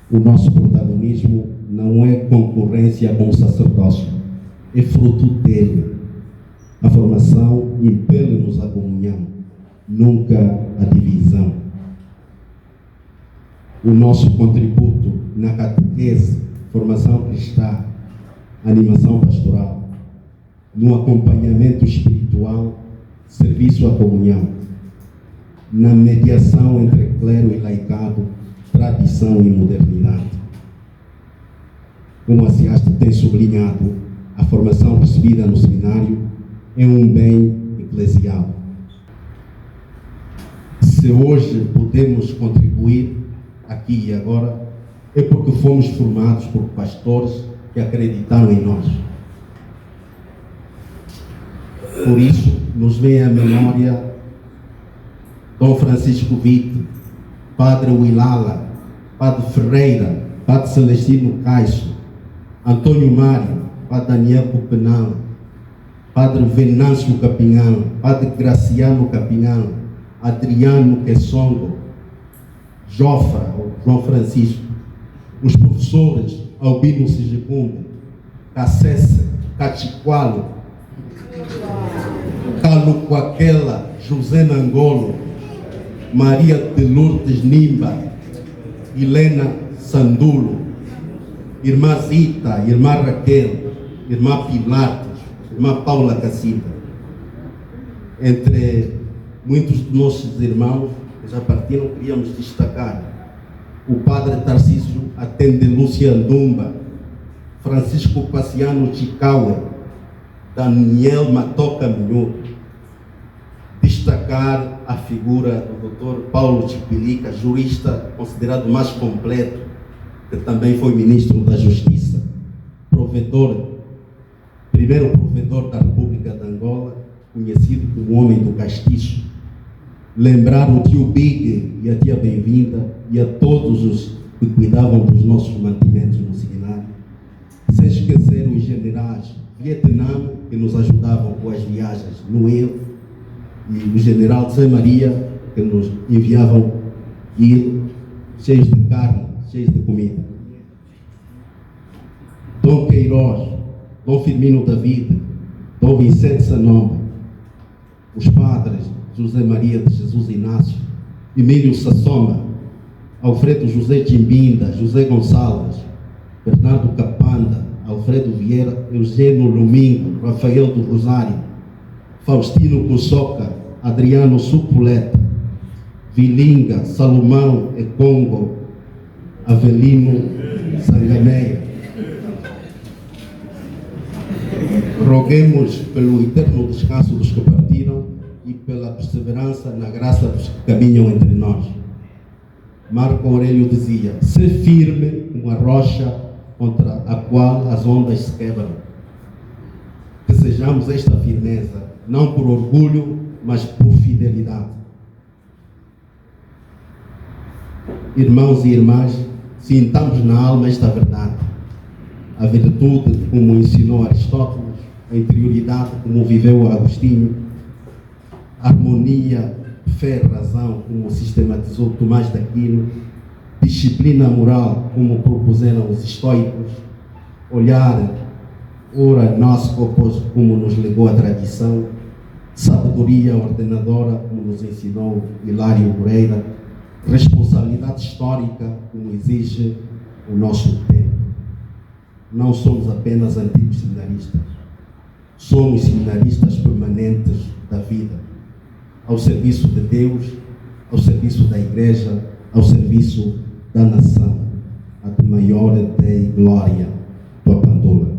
O nosso protagonismo não é concorrência com o sacerdócio, é fruto dele. A formação impele-nos à comunhão, nunca à divisão. O nosso contributo na catequese, formação cristã, animação pastoral, no acompanhamento espiritual, serviço à comunhão, na mediação entre clero e laicado, tradição e modernidade. Como a Ciaste tem sublinhado, a formação recebida no seminário é um bem eclesial. Se hoje podemos contribuir aqui e agora, é porque fomos formados por pastores que acreditaram em nós. Por isso, nos vem à memória Dom Francisco Witte, Padre Willala, Padre Ferreira, Padre Celestino Caixo, Antônio Mário, Padre Daniel Copenal, Padre Venâncio Capinhão, Padre Graciano Capinhão, Adriano Quessongo, Jofra, João Francisco, os professores Albino Sigibundo, Cacesse, Cachiqualo, Caluquaquela, José Nangolo, Maria de Lourdes Nimba, Helena Sandulo, Irmã Zita, Irmã Raquel, Irmã Pilatos, Irmã Paula Cacida. Entre muitos de nossos irmãos que já partiram, queríamos destacar o Padre Tarcísio Atende Lúcia Ndumba, Francisco Paciano Chicaue, Daniel Matoca Minhoto. Destacar a figura do Dr. Paulo Chipilica, jurista considerado mais completo, que também foi ministro da Justiça, primeiro provedor da República de Angola, conhecido como Homem do Castiço. Lembrar o tio Big e a tia Bem-vinda e a todos os que cuidavam dos nossos mantimentos no seminário. Sem esquecer os generais Vietnã, que nos ajudavam com as viagens no eu, e o general Zé Maria, que nos enviavam ir cheios de carne, cheios de comida. Dom Queiroz, Dom Firmino David, Dom Vicente Sanoma, os padres José Maria de Jesus Inácio, Emílio Sassoma, Alfredo José Chimbinda, José Gonçalves, Bernardo Capanda, Alfredo Vieira, Eugênio Domingo, Rafael do Rosário, Faustino Cussoca, Adriano Supuleta, Vilinga, Salomão Econgo, Avelino Sangameia. Roguemos pelo eterno descanso dos que partiram e pela perseverança na graça dos que caminham entre nós. Marco Aurélio dizia: "Ser firme como a rocha contra a qual as ondas se quebram." Que sejamos esta firmeza, não por orgulho, mas por fidelidade. Irmãos e irmãs, sintamos na alma esta verdade. A virtude, como ensinou Aristóteles, a interioridade, como viveu Agostinho, a harmonia, fé e razão, como sistematizou Tomás de Aquino, disciplina moral, como propuseram os estoicos, olhar ora noscopos, como nos legou a tradição, sabedoria ordenadora, como nos ensinou Hilário Moreira, responsabilidade histórica, como exige o nosso tempo. Não somos apenas antigos seminaristas, somos seminaristas permanentes da vida, ao serviço de Deus, ao serviço da Igreja, ao serviço da nação, a de maior Dei glória, tua Pandora.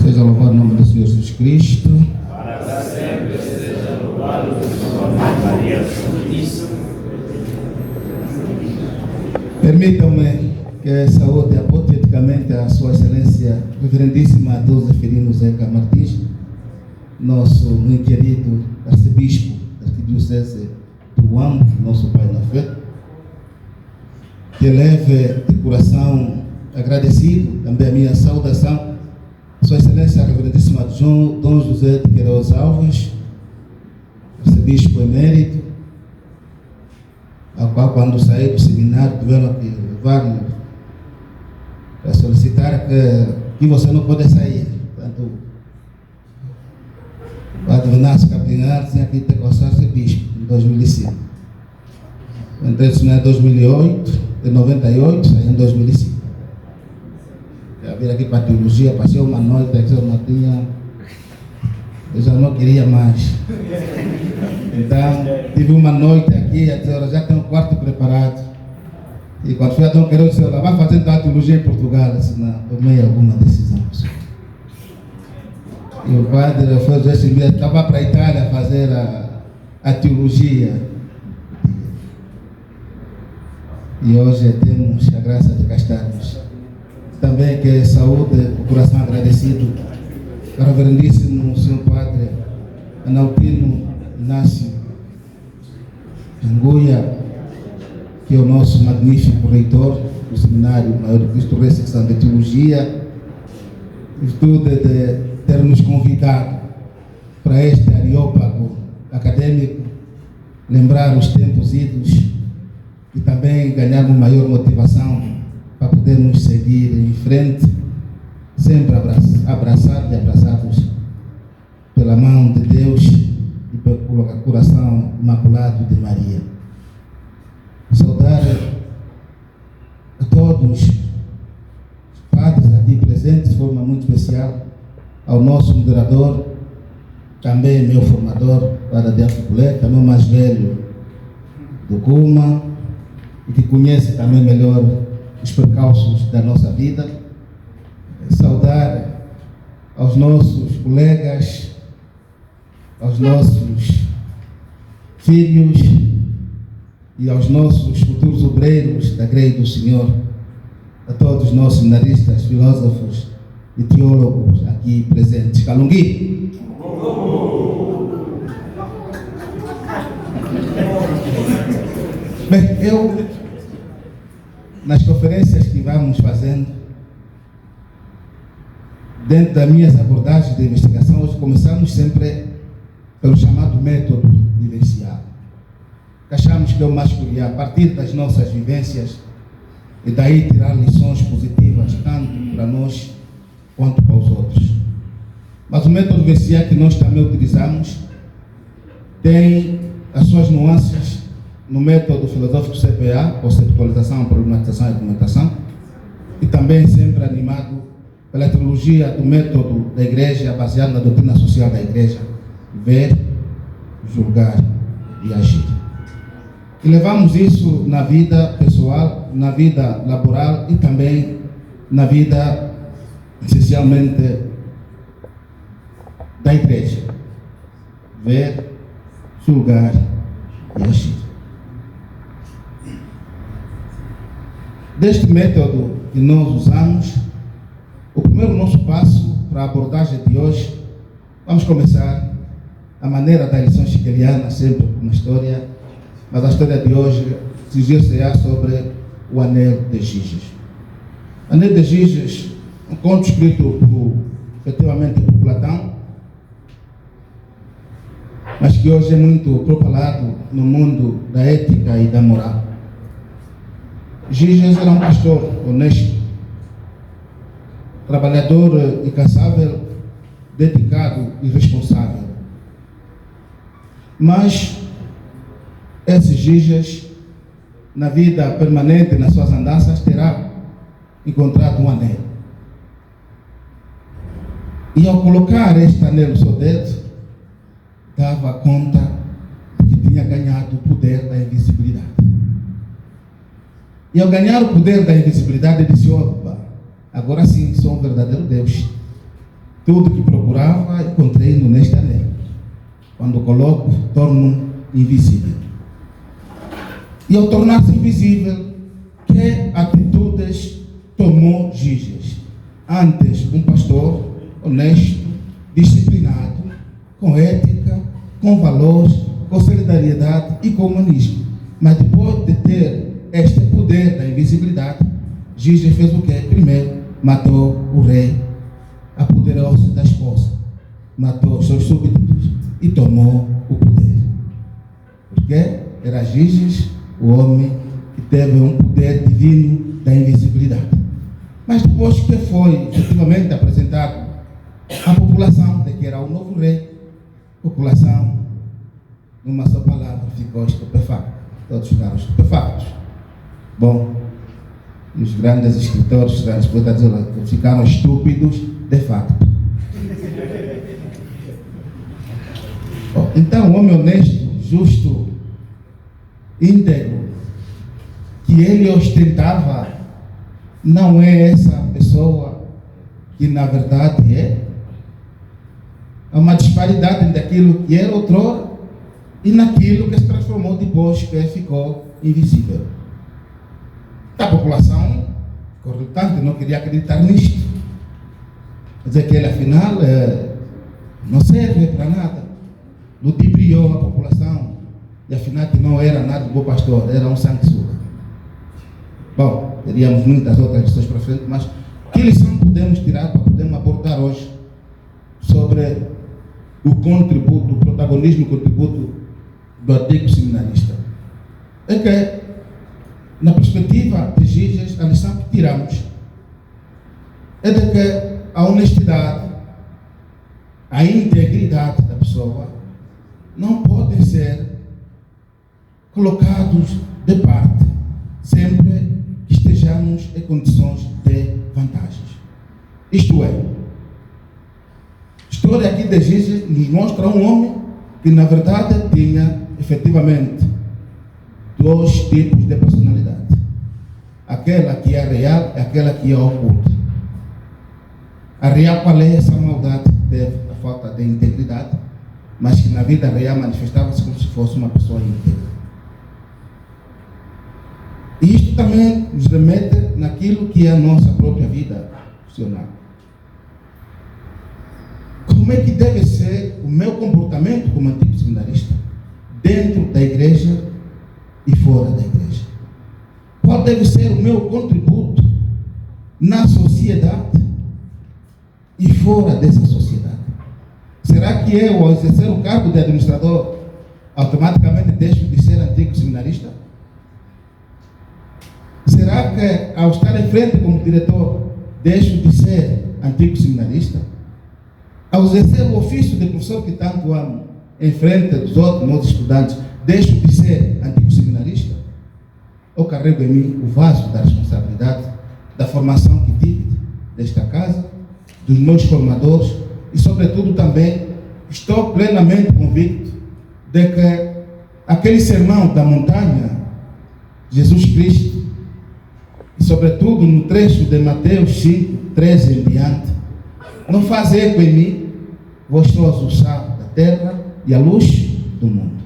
Seja louvado o nome do Senhor Jesus Cristo. Para sempre seja louvado o Senhor Maria Santíssima. Permitam-me que saúde apoteticamente a Sua Excelência Reverendíssima Dom Zeferino Zeca Martins, nosso muito querido arcebispo da Arquidiocese do Huambo, nosso pai na fé, que leve de coração agradecido também a minha saudação Sua Excelência Reverendíssima Dom José de Queiroz Alves, arcebispo emérito, ao qual, quando saí do seminário, tiveram que levar-me para solicitar que você não pode sair. Portanto, o Padre Venâncio Capinhar tinha que ter com ser arcebispo em 2005. Entrei no seminário em 2008, de 98, saí em 2005. Já vim aqui para a teologia, passei uma noite que eu não tinha, eu já não queria mais. Então, tive uma noite aqui, a senhora já tem um quarto preparado. E quando fui a Dom Queiroz, disse, vai fazer então a teologia em Portugal. Eu disse, não, tomei alguma decisão. E o padre foi esse dia, estava para a Itália fazer a teologia. E hoje temos a graça de cá estarmos. Também que saúde, o coração agradecido ao reverendíssimo Senhor Padre Analtino Inácio Anguia, que é o nosso magnífico reitor do Seminário Maior de Cristo Rei, secção de Teologia, em virtude de ter nos convidado para este areópago acadêmico, lembrar os tempos idos e também ganharmos maior motivação para podermos seguir em frente, sempre abraçados e abraçados pela mão de Deus e pelo coração imaculado de Maria. Saudar a todos os padres aqui presentes de forma muito especial, ao nosso moderador, também meu formador, Padre Adelfo Bulé, também o mais velho do Cuma, e que conhece também melhor os percalços da nossa vida. Saudar aos nossos colegas, aos nossos filhos e aos nossos futuros obreiros da Grei do Senhor, a todos os nossos seminaristas, filósofos e teólogos aqui presentes. Calungui! Bem, eu, nas conferências que vamos fazendo, dentro das minhas abordagens de investigação, hoje começamos sempre pelo chamado método vivencial. Achamos que é o mais peculiar, a partir das nossas vivências, e daí tirar lições positivas, tanto para nós quanto para os outros. Mas o método vivencial que nós também utilizamos tem as suas nuances no método filosófico CPA, conceptualização, problematização e argumentação, e também sempre animado pela teologia do método da Igreja, baseado na doutrina social da Igreja, ver, julgar e agir. E levamos isso na vida pessoal, na vida laboral e também na vida, essencialmente, da Igreja. Ver, julgar e agir. Deste método que nós usamos, o primeiro nosso passo para a abordagem de hoje, vamos começar a maneira da lição hegeliana, sempre com uma história, mas a história de hoje se sobre o Anel de Giges. Anel de Giges, um conto escrito efetivamente por Platão, mas que hoje é muito propalado no mundo da ética e da moral. Giges era um pastor honesto, trabalhador incansável, dedicado e responsável. Mas esses Giges, na vida permanente, nas suas andanças, terá encontrado um anel. E ao colocar este anel no seu dedo, dava conta de que tinha ganhado o poder da invisibilidade. E ao ganhar o poder da invisibilidade, disse: opa, agora sim sou um verdadeiro Deus. Tudo que procurava, encontrei-no neste anel. Quando coloco, torno invisível. E ao tornar-se invisível, que atitudes tomou Giges? Antes, um pastor honesto, disciplinado, com ética, com valores, com solidariedade e com humanismo. Mas depois de ter este poder da invisibilidade, Giges fez o quê? Primeiro, matou o rei, apoderou-se da esposa, matou os seus súbditos e tomou o poder. Porque era Giges o homem que teve um poder divino da invisibilidade. Mas depois que foi efetivamente apresentado à população de que era o novo rei, a população, numa só palavra, ficou estupefacta. Todos ficaram estupefactos. Bom, e os grandes escritores, os grandes poetas ficaram estúpidos de facto. Bom, então o homem honesto, justo, íntegro, que ele ostentava, não é essa pessoa que na verdade é. Há uma disparidade entre aquilo que era outrora e naquilo que se transformou depois, que ficou invisível. A população ficou relutante, não queria acreditar nisto. Quer dizer que ele afinal não serve para nada. Ludibriou a população e afinal que não era nada de bom pastor, era um sanguessuga. Bom, teríamos muitas outras lições para frente, mas que lição podemos tirar para podermos abordar hoje sobre o contributo, o protagonismo e o contributo do antigo seminarista? É que, na perspectiva de Jesus, a lição que tiramos é de que a honestidade, a integridade da pessoa não podem ser colocados de parte sempre que estejamos em condições de vantagens. Isto é, a história aqui de Jesus nos mostra um homem que na verdade tinha efetivamente dois tipos de personalidade. Aquela que é real e aquela que é oculta. A real, qual é essa maldade que teve a falta de integridade, mas que na vida real manifestava-se como se fosse uma pessoa íntegra. E isto também nos remete naquilo que é a nossa própria vida profissional. Como é que deve ser o meu comportamento como antigo seminarista dentro da igreja e fora da igreja? Qual deve ser o meu contributo na sociedade e fora dessa sociedade? Será que eu, ao exercer o cargo de administrador, automaticamente deixo de ser antigo seminarista? Será que, ao estar em frente como diretor, deixo de ser antigo seminarista? Ao exercer o ofício de professor que tanto amo, em frente dos outros meus estudantes, deixo de ser antigo seminarista? Eu carrego em mim o vaso da responsabilidade da formação que tive desta casa, dos meus formadores e, sobretudo, também estou plenamente convicto de que aquele sermão da montanha, Jesus Cristo, e sobretudo no trecho de Mateus 5, 13 em diante, não faz eco em mim. Vós sois o sal da terra e a luz do mundo.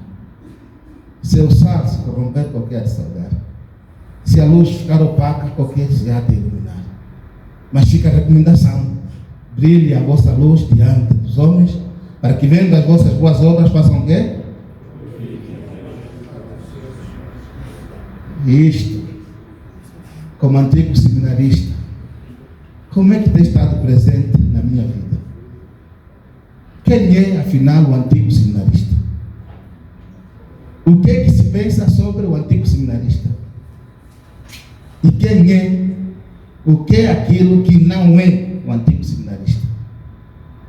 Se o sal se corromper, qualquer de salgar. Se a luz ficar opaca, qualquer se há de iluminar. Mas fica a recomendação: brilhe a vossa luz diante dos homens, para que vendo as vossas boas obras façam o quê? Isto, como antigo seminarista, como é que tem estado presente na minha vida? Quem é, afinal, o antigo seminarista? O que é que se pensa sobre o antigo seminarista? E quem é, o que é aquilo que não é o antigo seminarista?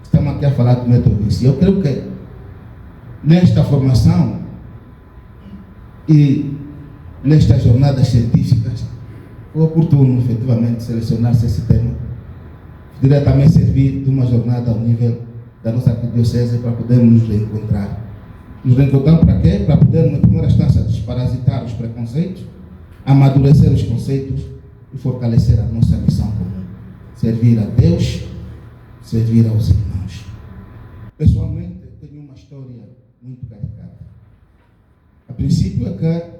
Estamos aqui a falar do método Vinci. Eu creio que nesta formação e nestas jornadas científicas foi oportuno, efetivamente, selecionar-se esse tema. Poderia também servir de uma jornada ao nível da nossa arquidiocese para podermos nos reencontrar. Nos reencontrar para quê? Para podermos, na primeira instância, desparasitar os preconceitos, amadurecer os conceitos e fortalecer a nossa missão comum. Servir a Deus, servir aos irmãos. Pessoalmente, tenho uma história muito carregada. A princípio é que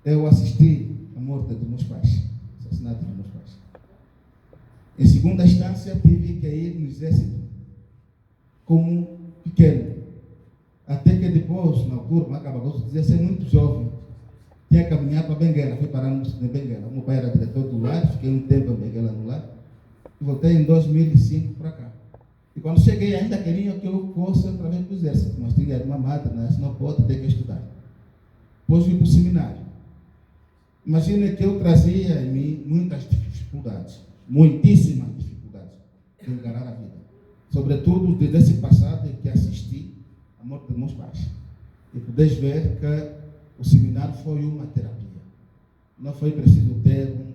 eu assisti à morte dos meus pais, assassinato dos meus pais. Em segunda instância, tive que ir no exército como pequeno. Até que depois, na altura, acaba de ser muito jovem, tinha caminhado para Benguela, fui parar no Benguela. O meu pai era diretor do lar, fiquei um tempo em Benguela no lar, e voltei em 2005 para cá. E quando cheguei, ainda queriam que eu fosse outra vez para o exército, mas tinha uma mata, né? Se não pode, tem que estudar. Depois vim para o seminário. Imagina que eu trazia em mim muitas dificuldades, muitíssimas dificuldades de encarar a vida. Sobretudo desde esse passado em que assisti à morte dos meus pais. E podes ver que o seminário foi uma terapia. Não foi preciso ter um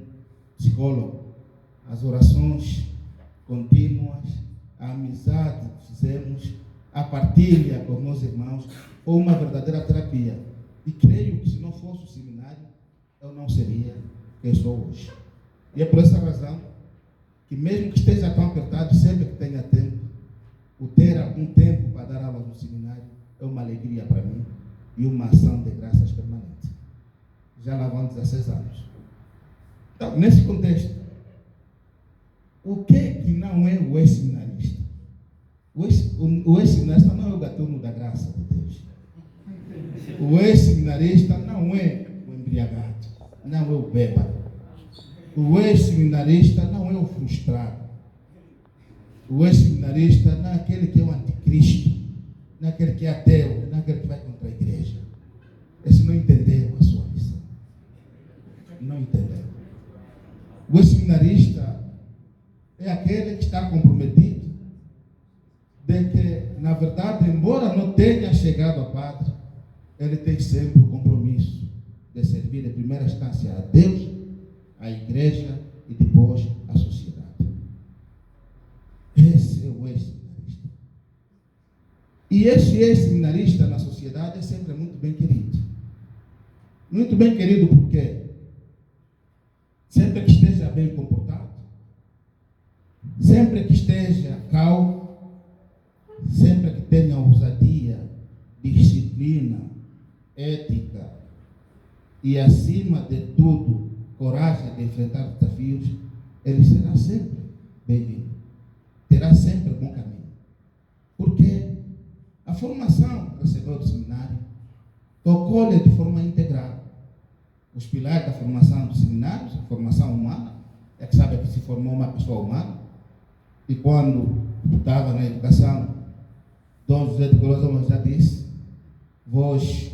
psicólogo. As orações contínuas, a amizade que fizemos, a partilha com meus irmãos, foi uma verdadeira terapia. E creio que se não fosse o seminário, eu não seria quem sou hoje. E é por essa razão que mesmo que esteja tão apertado, sempre que tenha tempo, o ter algum tempo para dar aulas no seminário é uma alegria para mim e uma ação de graças permanente. Já lá vão 16 anos. Então, nesse contexto, o que não é o ex-seminarista? O ex-seminarista não é o gatuno da graça de Deus. O ex-seminarista não é o embriagado, não é o bêbado. O ex-seminarista não é o frustrado. O ex-seminarista não é aquele que é o anticristo, não é aquele que é ateu, não é aquele que vai contra a igreja. Esse não entendeu a sua missão. Não entendeu. O ex-seminarista é aquele que está comprometido de que, na verdade, embora não tenha chegado a padre, ele tem sempre o compromisso de servir em primeira instância a Deus, a igreja e depois a sociedade. Esse é o ex-seminarista. E esse ex-seminarista na sociedade é sempre muito bem querido. Muito bem querido porque sempre que esteja bem comportado, sempre que esteja calmo, sempre que tenha ousadia, disciplina, ética e, acima de tudo, coragem de enfrentar desafios, ele será sempre bem-vindo. Terá sempre bom caminho. Porque a formação que recebeu do seminário tocou-lhe de forma integral. Os pilares da formação do seminário, a formação humana, é que sabe que se formou uma pessoa humana. E quando estava na educação, Dom José de Corozo já disse: vós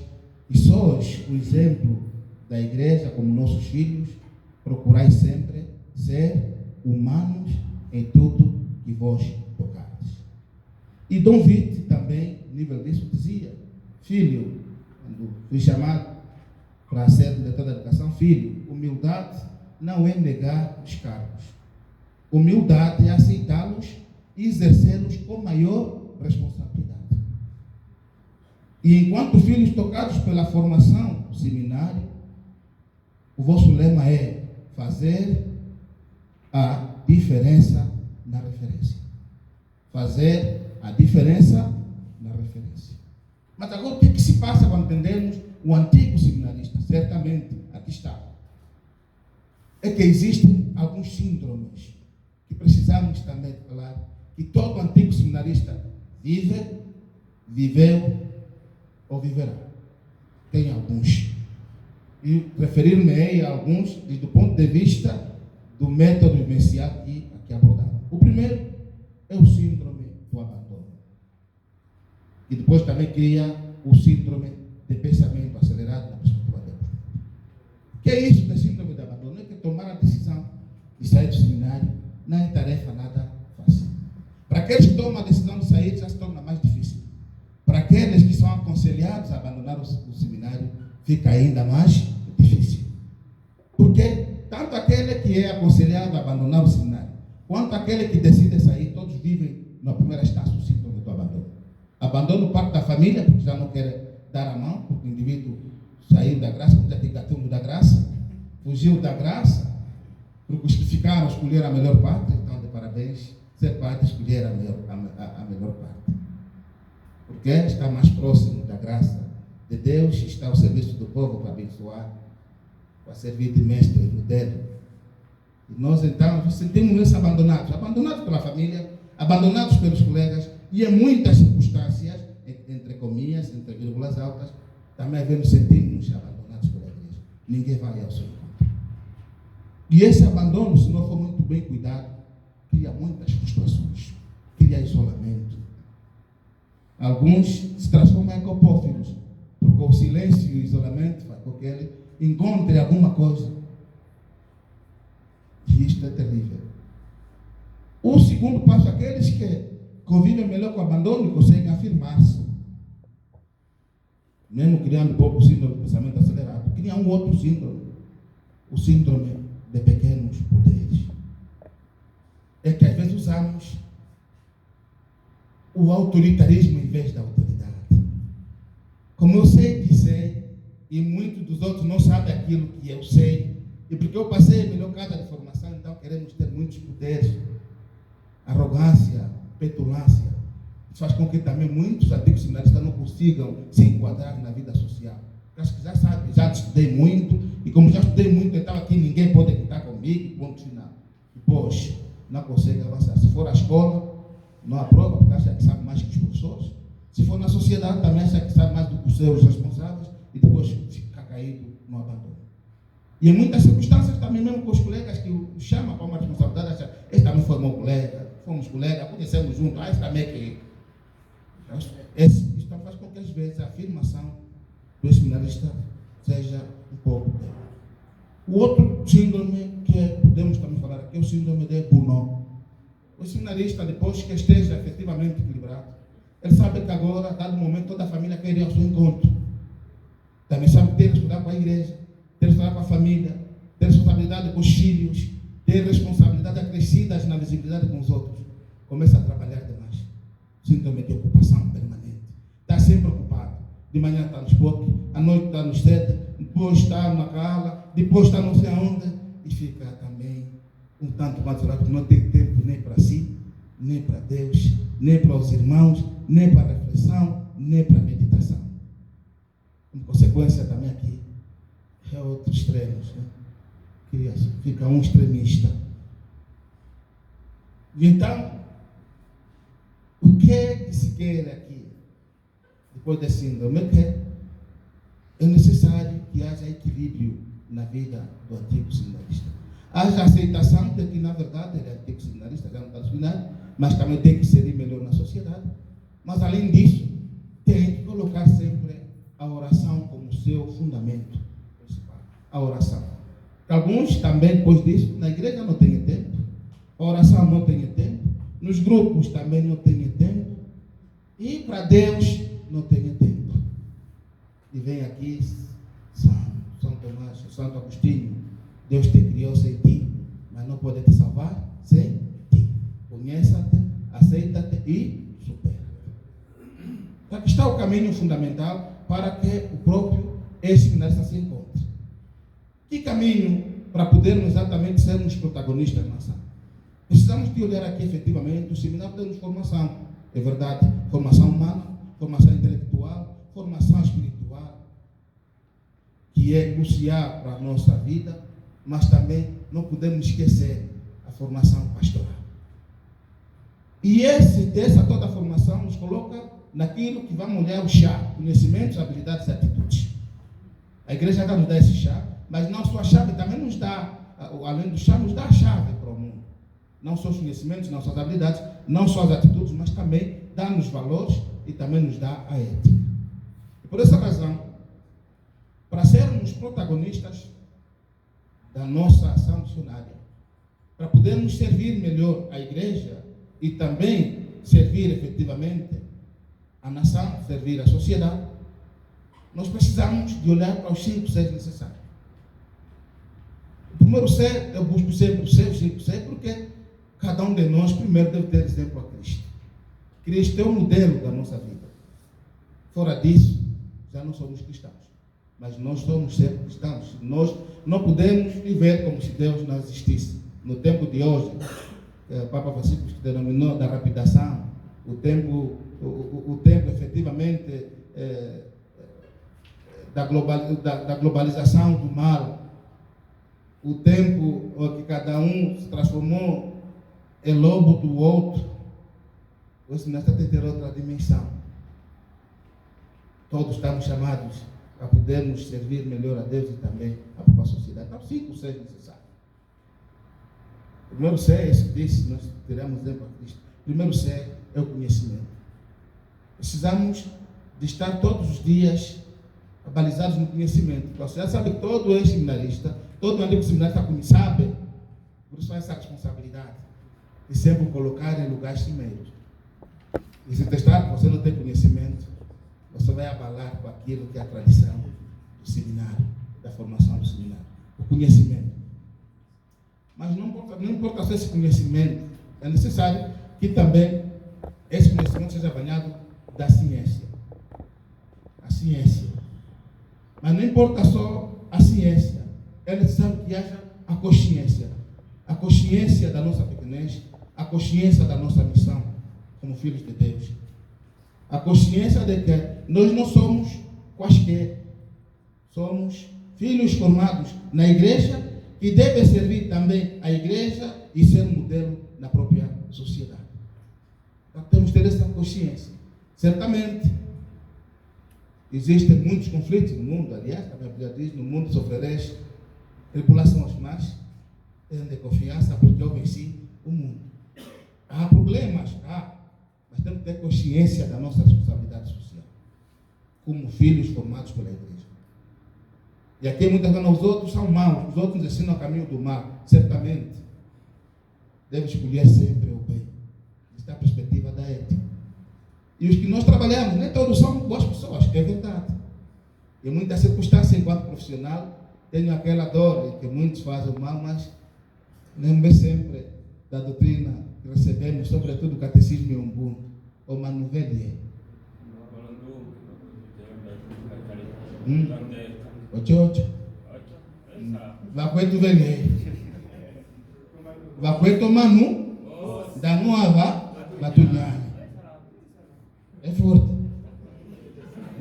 e sois o exemplo da igreja como nossos filhos, procurai sempre ser humanos em tudo que vós tocardes. E Dom Vite também, no nível disso, dizia: filho, quando fui chamado para ser diretor da educação, filho, humildade não é negar os cargos. Humildade é aceitá-los e exercê-los com maior responsabilidade. E enquanto filhos tocados pela formação do seminário, o vosso lema é fazer a diferença na referência. Fazer a diferença na referência. Mas agora o que se passa quando entendemos o antigo seminarista? Certamente, aqui está. É que existem alguns síndromes que precisamos também falar, que todo antigo seminarista vive, viveu ou viverá. Tem alguns. E referir-me a alguns do ponto de vista do método vivencial aqui abordado. O primeiro é o síndrome do abandono. E depois também cria o síndrome de pensamento acelerado na perspectiva de Deus. O que é isso do síndrome de abandono? É que tomar a decisão de sair do seminário não é tarefa nada fácil. Para aqueles que tomam a decisão de sair, já se torna mais difícil. Para aqueles que são aconselhados a abandonar o seminário, fica ainda mais difícil. Porque tanto aquele que é aconselhado a abandonar o seminário, quanto aquele que decide sair, todos vivem na primeira instância o síndrome do abandono. Abandono parte da família, porque já não quer dar a mão, porque o indivíduo saiu da graça, porque já tem gatuno da graça, fugiu da graça, porque os que ficaram escolheram a melhor parte. Então, de parabéns, ser padre escolher a melhor parte. Porque está mais próximo da graça de Deus, está ao serviço do povo para abençoar, para servir de mestre e modelo. E nós então nos sentimos abandonados pela família, abandonados pelos colegas, e em muitas circunstâncias, entre comillas, entre vírgulas altas, também nos sentimos abandonados pela igreja. Ninguém vai ao seu encontro. E esse abandono, se não for muito bem cuidado, cria muitas frustrações, cria isolamento. Alguns se transformam em copófilos, porque o silêncio e o isolamento faz com que ele encontre alguma coisa. E isto é terrível. O segundo passo, aqueles que convivem melhor com o abandono e conseguem afirmar-se, mesmo criando um pouco o síndrome do pensamento acelerado, cria um outro síndrome, o síndrome de pequenos poderes. É que às vezes usamos o autoritarismo em vez da autoridade. Como eu sei que sei, e muitos dos outros não sabem aquilo que eu sei, e porque eu passei a melhor casa de formação, então queremos ter muitos poderes, arrogância, petulância, isso faz com que também muitos antigos seminaristas não consigam se enquadrar na vida social. Acho que já sabe, já estudei muito, e como já estudei muito, então aqui ninguém pode gritar comigo, ponto final. Depois, não consegue avançar. Se for à escola, não aprova, porque acha que sabe mais que os professores. Se for na sociedade, também acha que sabe mais do que os seus responsáveis, e depois fica caído no abandono. E em muitas circunstâncias, também mesmo com os colegas que o chamam para uma responsabilidade, acham, esse também foi meu colega, fomos colegas, conhecemos juntos, esse também é que... Isso faz com que às vezes a afirmação do seminarista seja um pouco dele. O outro síndrome que podemos também falar aqui é o síndrome de Burnout. O seminarista, depois que esteja efetivamente equilibrado, ele sabe que agora, a dado momento, toda a família quer ir ao seu encontro. Também sabe que tem responsabilidade com a igreja, tem responsabilidade com a família, tem responsabilidade com os filhos, tem responsabilidades acrescidas na visibilidade com os outros. Começa a trabalhar demais. Síndrome de ocupação permanente. Está sempre ocupado. De manhã está no esporte, à noite está no sede, depois está na cala, depois está não sei aonde, e fica também um tanto quanto porque não tem tempo nem para si, nem para Deus, nem para os irmãos, nem para a reflexão, nem para a meditação. Como consequência também aqui, é outro extremo, né? Que fica um extremista. E então, o que é que se quer aqui? Depois desse síndrome, é necessário que haja equilíbrio na vida do antigo seminarista. Haja aceitação de que, na verdade, ele é antigo seminarista, já não está no seminário, mas também tem que inserir melhor na sociedade. Mas, além disso, tem que colocar sempre a oração como seu fundamento principal. A oração. Alguns também, depois disso, na igreja não têm tempo, a oração não tem tempo, nos grupos também não tem tempo, e para Deus não tem tempo. E vem aqui São Tomás, Santo Agostinho, Deus te criou sem ti, mas não pode te salvar sem ti. Conheça-te, aceita-te e supera. Aqui está o caminho fundamental para que o próprio ex-seminarista se encontre. Que caminho para podermos exatamente sermos protagonistas na ação? Precisamos de olhar aqui efetivamente o seminário dando formação. É verdade, formação humana, formação intelectual, formação espiritual, que é crucial para a nossa vida, mas também não podemos esquecer a formação pastoral. E essa toda a formação nos coloca naquilo que vamos olhar o chá, conhecimentos, habilidades e atitudes. A igreja já nos dá esse chá, mas não só a chave, também nos dá, além do chá, nos dá a chave para o mundo. Não só os conhecimentos, não só as habilidades, não só as atitudes, mas também dá-nos valores e também nos dá a ética. E por essa razão, para sermos protagonistas da nossa ação missionária, para podermos servir melhor a igreja e também servir efetivamente a nação, servir a sociedade, nós precisamos de olhar para os 5 Cs necessários. O primeiro C, eu busco sempre os 5 C, porque cada um de nós primeiro deve ter exemplo a Cristo. Cristo é o modelo da nossa vida. Fora disso, já não somos cristãos. Mas nós somos sempre cristãos. Nós não podemos viver como se Deus não existisse. No tempo de hoje, o Papa Francisco denominou da rapidação, o tempo efetivamente da globalização do mal, o tempo que cada um se transformou em lobo do outro. Hoje nós temos que ter outra dimensão. Todos estamos chamados a podermos servir melhor a Deus e também a própria sociedade. Então, 5 Cs necessários. O primeiro C é esse que disse, nós teremos exemplo a Cristo. O primeiro C é o conhecimento. Precisamos de estar todos os dias abalizados no conhecimento. Você já sabe que todo ex-seminarista, todo antigo seminarista sabe, por isso essa responsabilidade de sempre colocar em lugares primeiros. E se testar que você não tem conhecimento, você vai abalar com aquilo que é a tradição do seminário, da formação do seminário, o conhecimento. Mas não importa só esse conhecimento, é necessário que também esse conhecimento realmente seja banhado da ciência. A ciência. Mas não importa só a ciência, é necessário que haja a consciência. A consciência da nossa pequenez, a consciência da nossa missão como filhos de Deus. A consciência de que nós não somos quaisquer. Somos filhos formados na igreja que devem servir também a igreja e ser um modelo na própria sociedade. Então temos que ter essa consciência. Certamente, existem muitos conflitos no mundo, aliás, a Bíblia diz, no mundo sofrereis tribulações, mas tenham de confiança porque eu venci o mundo. Há problemas, mas temos que ter consciência da nossa responsabilidade social, como filhos formados pela igreja. E aqui muitas vezes os outros são maus, os outros nos ensinam o caminho do mal, certamente. Deve escolher sempre o bem. Esta é a perspectiva da ética. E os que nós trabalhamos, nem todos são boas pessoas, é verdade. Em muitas circunstâncias, enquanto profissional, tenho aquela dor em que muitos fazem o mal, mas lembro sempre da doutrina que recebemos, sobretudo o catecismo e o umbundo, o manuvelhe. Ocho. Vacueto velhe. Vacueto manu, da nuava, batunhane. É forte.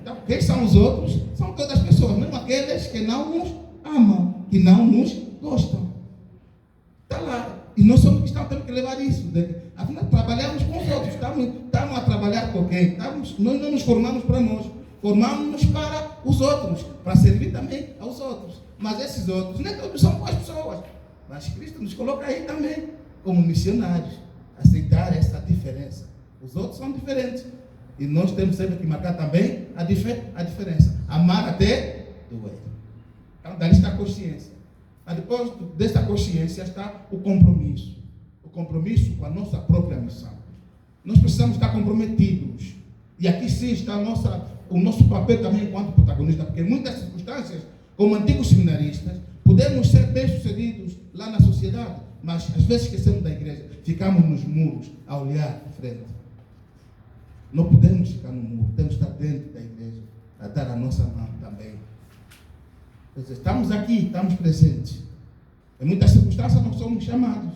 Então, quem são os outros? São todas as pessoas, mesmo aqueles que não nos amam, que não nos gostam. Está lá. E nós somos cristãos, temos que levar isso. Afinal, trabalhamos com os outros. Estamos a trabalhar com quem? Nós não nos formamos para nós. Formamos-nos para os outros, para servir também aos outros. Mas esses outros, nem todos são boas pessoas. Mas Cristo nos coloca aí também, como missionários, aceitar essa diferença. Os outros são diferentes. E nós temos sempre que marcar também a diferença. Amar até doer. Então, daí está a consciência. Mas depois dessa consciência está o compromisso. O compromisso com a nossa própria missão. Nós precisamos estar comprometidos. E aqui sim está o nosso papel também enquanto protagonista. Porque em muitas circunstâncias, como antigos seminaristas, podemos ser bem-sucedidos lá na sociedade. Mas às vezes esquecemos da igreja. Ficamos nos muros a olhar de frente. Não podemos ficar no muro, temos que estar dentro da igreja, a dar a nossa mão também. Estamos aqui, estamos presentes. Em muitas circunstâncias não somos chamados,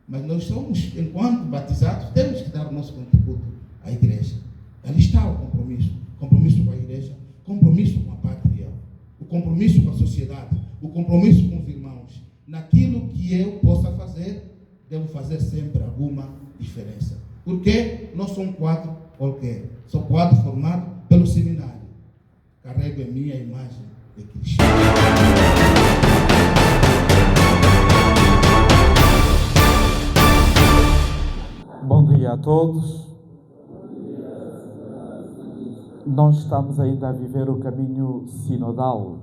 mas nós somos, enquanto batizados, temos que dar o nosso contributo à igreja. Ali está o compromisso. Compromisso com a igreja, compromisso com a pátria, o compromisso com a sociedade, o compromisso com os irmãos. Naquilo que eu possa fazer, devo fazer sempre alguma diferença. Porque não são quatro qualquer. Sou quadro formado pelo seminário. Carrego em mim a imagem de Cristo. Bom dia a todos. Nós estamos ainda a viver o caminho sinodal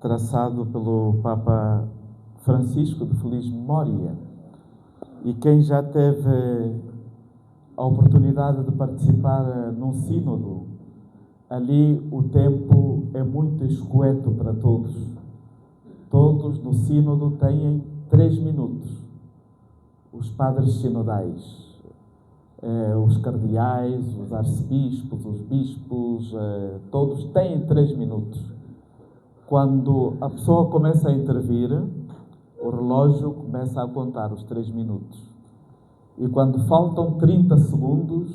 traçado pelo Papa Francisco, de feliz memória. E quem já teve a oportunidade de participar num sínodo, ali o tempo é muito escueto para todos. Todos no sínodo têm 3 minutos. Os padres sinodais, os cardeais, os arcebispos, os bispos, todos têm 3 minutos. Quando a pessoa começa a intervir, o relógio começa a contar os 3 minutos. E quando faltam 30 segundos,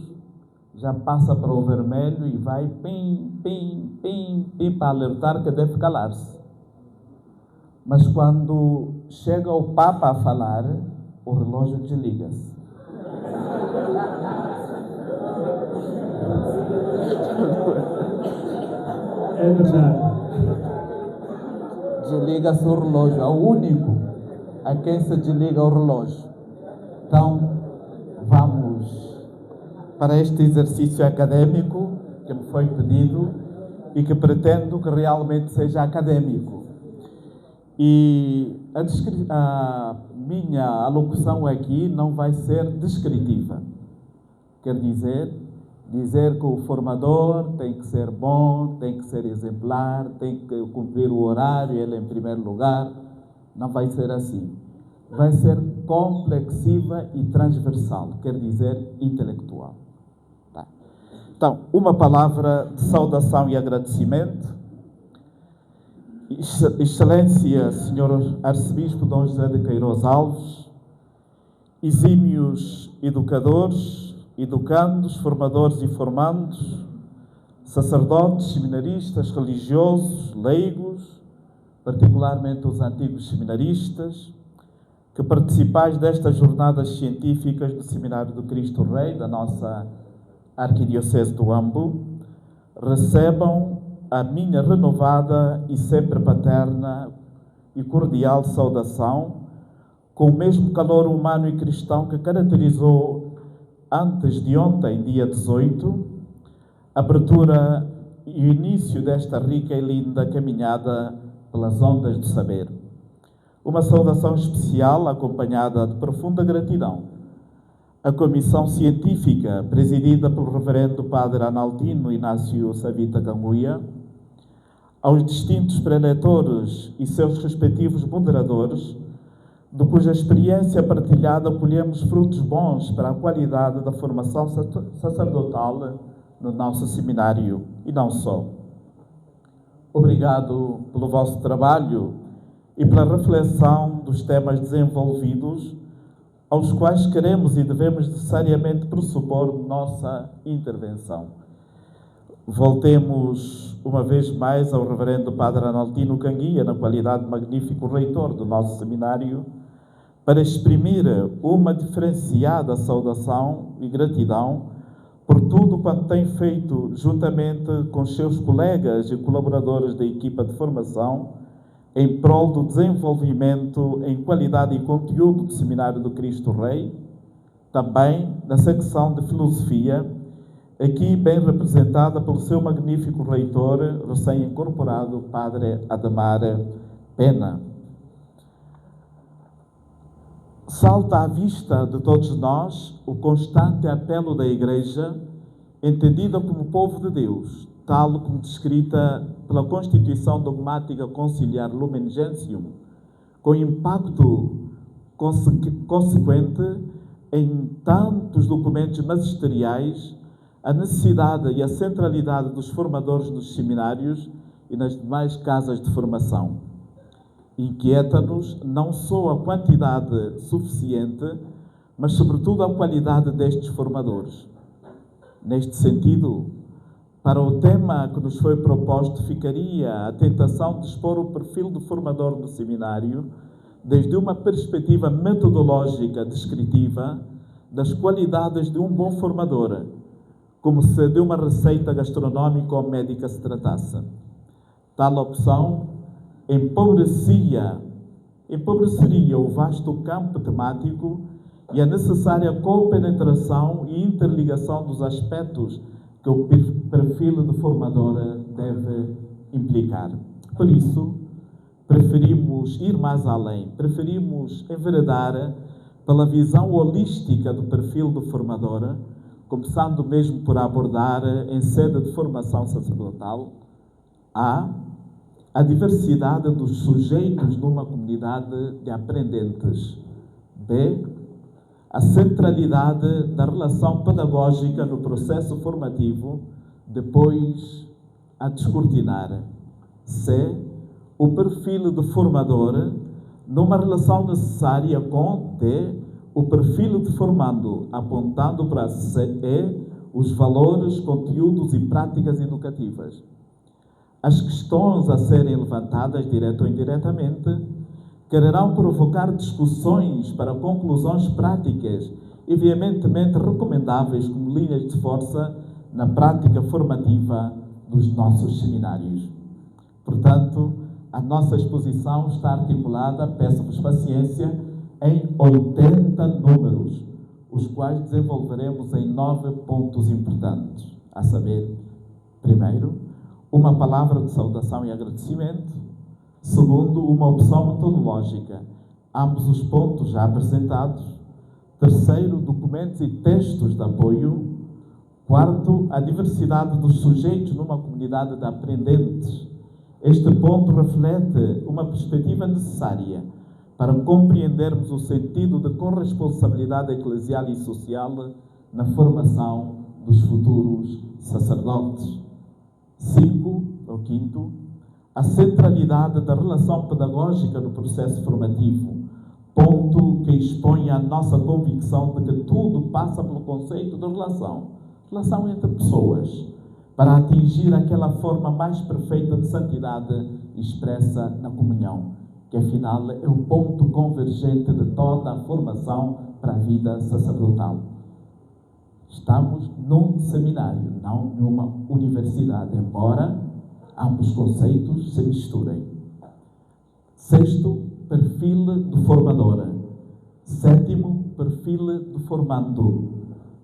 já passa para o vermelho e vai pim, pim, pim, pim, para alertar que deve calar-se. Mas quando chega o Papa a falar, o relógio desliga-se. É verdade. Desliga-se o relógio, é o único a quem se desliga o relógio. Então, vamos para este exercício acadêmico que me foi pedido e que pretendo que realmente seja acadêmico. E a minha alocução aqui não vai ser descritiva. Quer dizer que o formador tem que ser bom, tem que ser exemplar, tem que cumprir o horário, ele em primeiro lugar. Não vai ser assim. Vai ser complexiva e transversal, quer dizer intelectual. Tá. Então, uma palavra de saudação e agradecimento. Excelência, Senhor Arcebispo Dom José de Queiroz Alves, exímios educadores, educandos, formadores e formandos, sacerdotes, seminaristas, religiosos, leigos, particularmente os antigos seminaristas, que participais destas jornadas científicas do Seminário do Cristo Rei, da nossa Arquidiocese do Ambo, recebam a minha renovada e sempre paterna e cordial saudação, com o mesmo calor humano e cristão que caracterizou antes de ontem, dia 18, a abertura e o início desta rica e linda caminhada pelas ondas do saber. Uma saudação especial acompanhada de profunda gratidão à Comissão Científica, presidida pelo Reverendo Padre Analtino Inácio Savita Ganguia, aos distintos preletores e seus respectivos moderadores, de cuja experiência partilhada colhemos frutos bons para a qualidade da formação sacerdotal no nosso seminário e não só. Obrigado pelo vosso trabalho e pela reflexão dos temas desenvolvidos, aos quais queremos e devemos necessariamente pressupor nossa intervenção. Voltemos uma vez mais ao Reverendo Padre Analtino Canguia, na qualidade de magnífico reitor do nosso seminário, para exprimir uma diferenciada saudação e gratidão por tudo quanto tem feito juntamente com os seus colegas e colaboradores da equipa de formação em prol do desenvolvimento em qualidade e conteúdo do Seminário do Cristo Rei, também na secção de Filosofia, aqui bem representada pelo seu magnífico reitor, recém-incorporado, Padre Ademar Pena. Salta à vista de todos nós o constante apelo da Igreja, entendida como povo de Deus, tal como descrita pela Constituição Dogmática Conciliar Lumen Gentium, com impacto consequente em tantos documentos magisteriais, a necessidade e a centralidade dos formadores nos seminários e nas demais casas de formação. Inquieta-nos não só a quantidade suficiente, mas sobretudo a qualidade destes formadores. Neste sentido, para o tema que nos foi proposto, ficaria a tentação de expor o perfil do formador do seminário desde uma perspectiva metodológica descritiva das qualidades de um bom formador, como se de uma receita gastronómica ou médica se tratasse. Tal opção empobreceria o vasto campo temático e a necessária compenetração e interligação dos aspectos que o perfil de formador deve implicar. Por isso, preferimos ir mais além, preferimos enveredar pela visão holística do perfil do formador, começando mesmo por abordar, em sede de formação sacerdotal, a diversidade dos sujeitos numa comunidade de aprendentes. B, a centralidade da relação pedagógica no processo formativo, depois a descortinar. C, o perfil do formador numa relação necessária com D, o perfil de formando, apontando para C, os valores, conteúdos e práticas educativas. As questões a serem levantadas, direta ou indiretamente, quererão provocar discussões para conclusões práticas e veementemente recomendáveis como linhas de força na prática formativa dos nossos seminários. Portanto, a nossa exposição está articulada, peço-vos paciência, em 80 números, os quais desenvolveremos em 9 pontos importantes, a saber, primeiro, uma palavra de saudação e agradecimento. Segundo, uma opção metodológica, ambos os pontos já apresentados. Terceiro, documentos e textos de apoio. Quarto, a diversidade dos sujeitos numa comunidade de aprendentes. Este ponto reflete uma perspectiva necessária para compreendermos o sentido de corresponsabilidade eclesial e social na formação dos futuros sacerdotes. 5, ou quinto, a centralidade da relação pedagógica no processo formativo, ponto que expõe a nossa convicção de que tudo passa pelo conceito de relação entre pessoas, para atingir aquela forma mais perfeita de santidade expressa na comunhão, que afinal é o ponto convergente de toda a formação para a vida sacerdotal. Estamos num seminário, não numa universidade, embora ambos conceitos se misturem. 6º, perfil do formador. 7º, perfil do formando.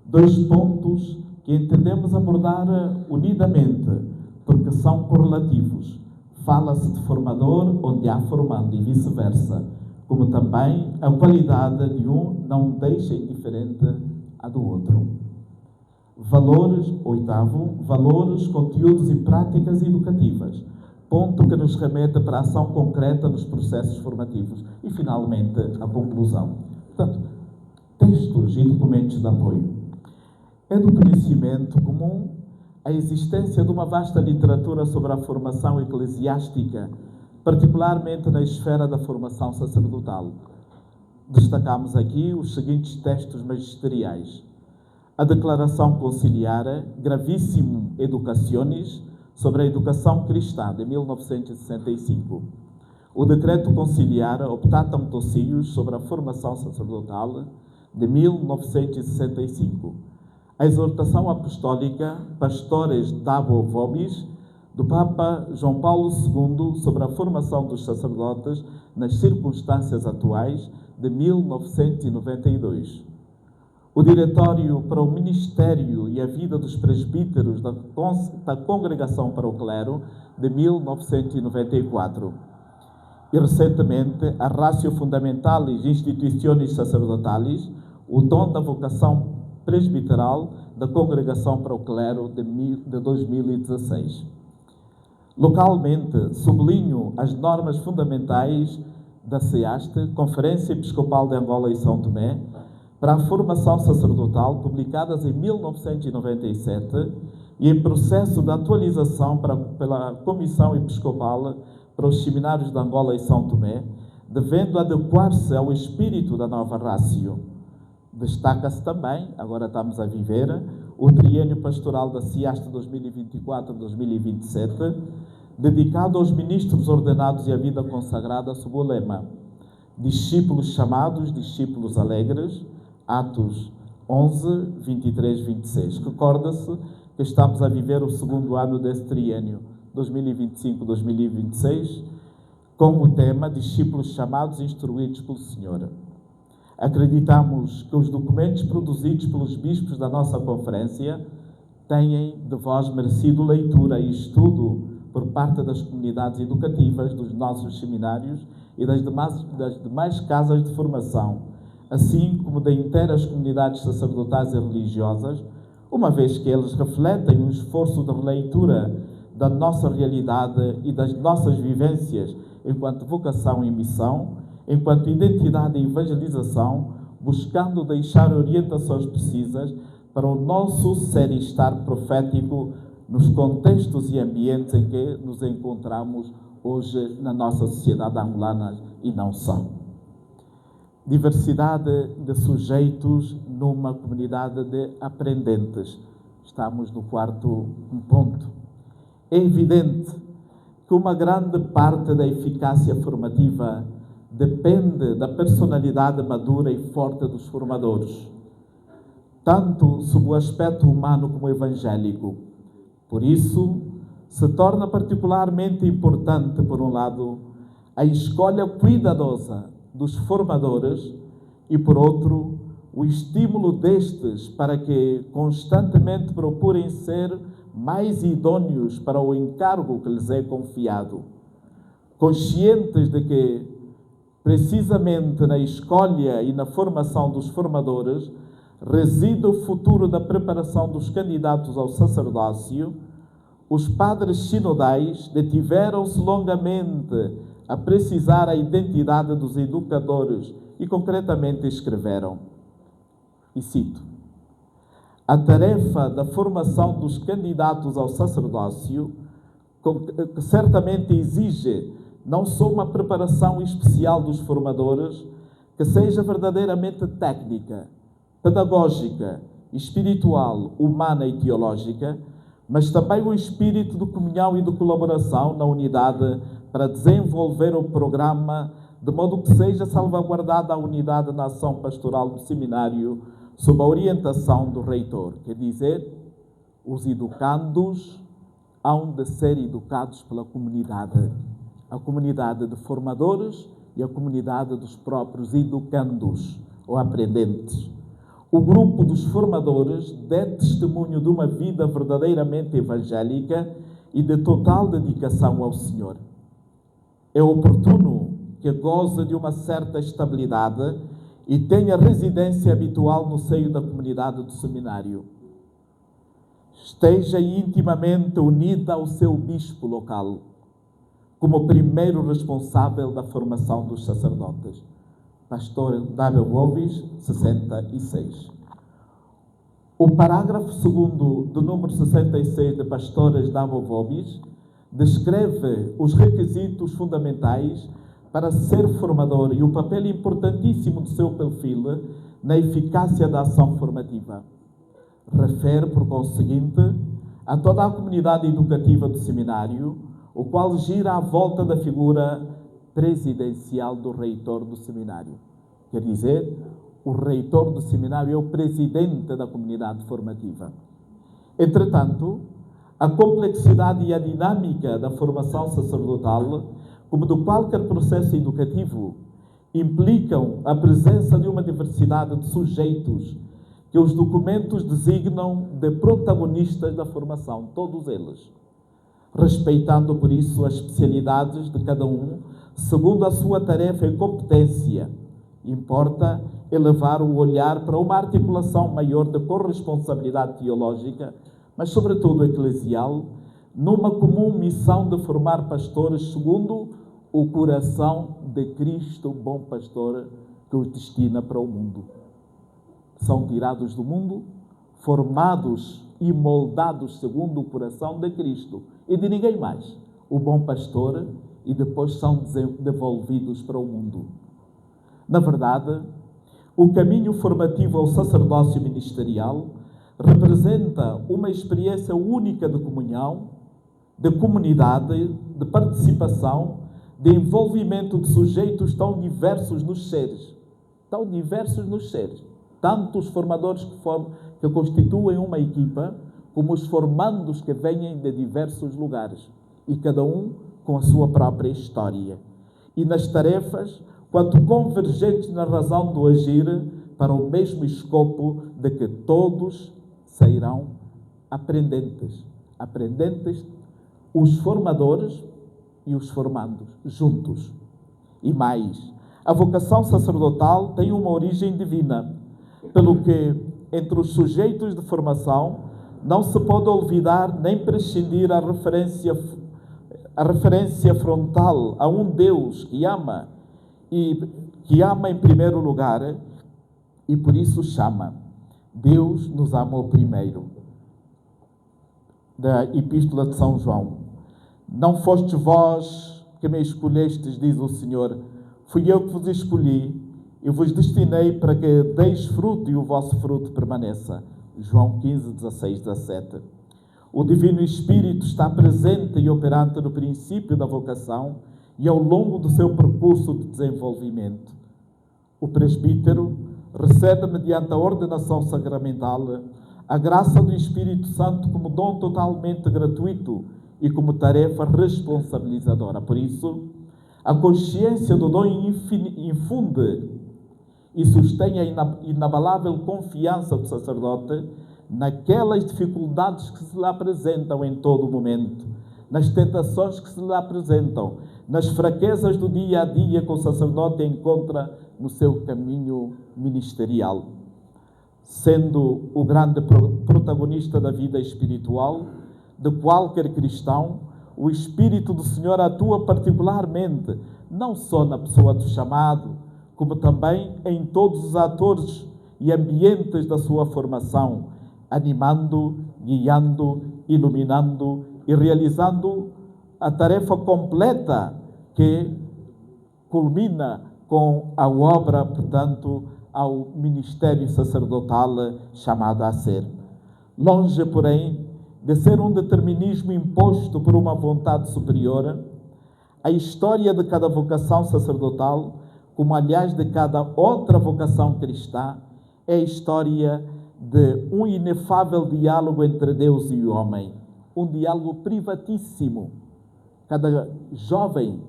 2 pontos que entendemos abordar unidamente, porque são correlativos. Fala-se de formador onde há formando e vice-versa, como também a qualidade de um não deixa indiferente a do outro. Valores, 8º, valores, conteúdos e práticas educativas, ponto que nos remete para a ação concreta nos processos formativos. E, finalmente, a conclusão. Portanto, textos e documentos de apoio. É do conhecimento comum a existência de uma vasta literatura sobre a formação eclesiástica, particularmente na esfera da formação sacerdotal. Destacamos aqui os seguintes textos magisteriais: a Declaração Conciliar Gravissimo Educationis sobre a Educação Cristã, de 1965. O Decreto Conciliar Optatam Tocius sobre a Formação Sacerdotal, de 1965. A Exortação Apostólica Pastores Dabo Vobis, do Papa João Paulo II sobre a formação dos sacerdotes nas circunstâncias atuais, de 1992. O Diretório para o Ministério e a Vida dos Presbíteros da Congregação para o Clero, de 1994. E, recentemente, a Ratio Fundamentalis Institutionis Sacerdotales, o Dom da Vocação Presbiteral da Congregação para o Clero, de 2016. Localmente, sublinho as normas fundamentais da CEASTE, Conferência Episcopal de Angola e São Tomé, para a formação sacerdotal, publicadas em 1997 e em processo de atualização pela Comissão Episcopal para os Seminários de Angola e São Tomé, devendo adequar-se ao espírito da nova Ratio. Destaca-se também, agora estamos a viver, o triênio pastoral da CIASTE 2024-2027, dedicado aos ministros ordenados e à vida consagrada sob o lema Discípulos chamados, discípulos alegres, Atos 11, 23, 26. Recorda-se que estamos a viver o segundo ano desse triênio, 2025-2026, com o tema Discípulos chamados, instruídos pelo Senhor. Acreditamos que os documentos produzidos pelos bispos da nossa conferência têm de vós merecido leitura e estudo por parte das comunidades educativas, dos nossos seminários e das demais casas de formação, assim como de inteiras comunidades sacerdotais e religiosas, uma vez que eles refletem um esforço de releitura da nossa realidade e das nossas vivências enquanto vocação e missão, enquanto identidade e evangelização, buscando deixar orientações precisas para o nosso ser e estar profético nos contextos e ambientes em que nos encontramos hoje na nossa sociedade angolana e não só. Diversidade de sujeitos numa comunidade de aprendentes. Estamos no 4º ponto. É evidente que uma grande parte da eficácia formativa depende da personalidade madura e forte dos formadores, tanto sob o aspecto humano como evangélico. Por isso, se torna particularmente importante, por um lado, a escolha cuidadosa dos formadores e, por outro, o estímulo destes para que constantemente procurem ser mais idôneos para o encargo que lhes é confiado, conscientes de que, precisamente na escolha e na formação dos formadores, reside o futuro da preparação dos candidatos ao sacerdócio. Os padres sinodais detiveram-se longamente a precisar a identidade dos educadores e, concretamente, escreveram, e cito: A tarefa da formação dos candidatos ao sacerdócio, que certamente exige não só uma preparação especial dos formadores, que seja verdadeiramente técnica, pedagógica, espiritual, humana e teológica, mas também o espírito de comunhão e de colaboração na unidade para desenvolver o programa de modo que seja salvaguardada a unidade na ação pastoral do seminário sob a orientação do reitor. Quer dizer, os educandos hão de ser educados pela comunidade, a comunidade de formadores e a comunidade dos próprios educandos ou aprendentes. O grupo dos formadores dá testemunho de uma vida verdadeiramente evangélica e de total dedicação ao Senhor. É oportuno que goze de uma certa estabilidade e tenha residência habitual no seio da comunidade do seminário. Esteja intimamente unida ao seu bispo local, como primeiro responsável da formação dos sacerdotes. Pastor W. Bovis, 66. O parágrafo 2º do número 66 de Pastores W. Bovis descreve os requisitos fundamentais para ser formador e o papel importantíssimo do seu perfil na eficácia da ação formativa. Refere, por conseguinte, a toda a comunidade educativa do seminário, o qual gira à volta da figura presidencial do reitor do seminário. Quer dizer, o reitor do seminário é o presidente da comunidade formativa. Entretanto, a complexidade e a dinâmica da formação sacerdotal, como de qualquer processo educativo, implicam a presença de uma diversidade de sujeitos que os documentos designam de protagonistas da formação, todos eles, respeitando por isso as especialidades de cada um, segundo a sua tarefa e competência. Importa elevar o olhar para uma articulação maior de corresponsabilidade teológica, mas sobretudo eclesial, numa comum missão de formar pastores segundo o coração de Cristo, bom pastor, que os destina para o mundo. São tirados do mundo, formados e moldados segundo o coração de Cristo e de ninguém mais, o bom pastor, e depois são devolvidos para o mundo. Na verdade, o caminho formativo ao sacerdócio ministerial representa uma experiência única de comunhão, de comunidade, de participação, de envolvimento de sujeitos tão diversos nos seres, tanto os formadores que constituem uma equipa, como os formandos que vêm de diversos lugares, e cada um com a sua própria história. E nas tarefas, quanto convergentes na razão do agir, para o mesmo escopo de que todos sairão aprendentes, os formadores e os formandos, juntos. E mais, a vocação sacerdotal tem uma origem divina, pelo que, entre os sujeitos de formação, não se pode olvidar nem prescindir a referência frontal a um Deus que ama, e que ama em primeiro lugar, e por isso chama. Deus nos amou primeiro. Da Epístola de São João. Não fostes vós que me escolhestes, diz o Senhor, fui eu que vos escolhi e vos destinei para que deis fruto e o vosso fruto permaneça. João 15, 16, 17. O Divino Espírito está presente e operante no princípio da vocação e ao longo do seu percurso de desenvolvimento. O presbítero recebe, mediante a ordenação sacramental, a graça do Espírito Santo como dom totalmente gratuito e como tarefa responsabilizadora. Por isso, a consciência do dom infunde e sustém a inabalável confiança do sacerdote naquelas dificuldades que se lhe apresentam em todo o momento, nas tentações que se lhe apresentam, nas fraquezas do dia a dia que o sacerdote encontra no seu caminho ministerial. Sendo o grande protagonista da vida espiritual de qualquer cristão, o Espírito do Senhor atua particularmente, não só na pessoa do chamado, como também em todos os atores e ambientes da sua formação, animando, guiando, iluminando e realizando a tarefa completa que culmina com a obra, portanto, ao ministério sacerdotal chamado a ser. Longe, porém, de ser um determinismo imposto por uma vontade superior, a história de cada vocação sacerdotal, como aliás de cada outra vocação cristã, é a história de um inefável diálogo entre Deus e o homem, um diálogo privatíssimo. Cada jovem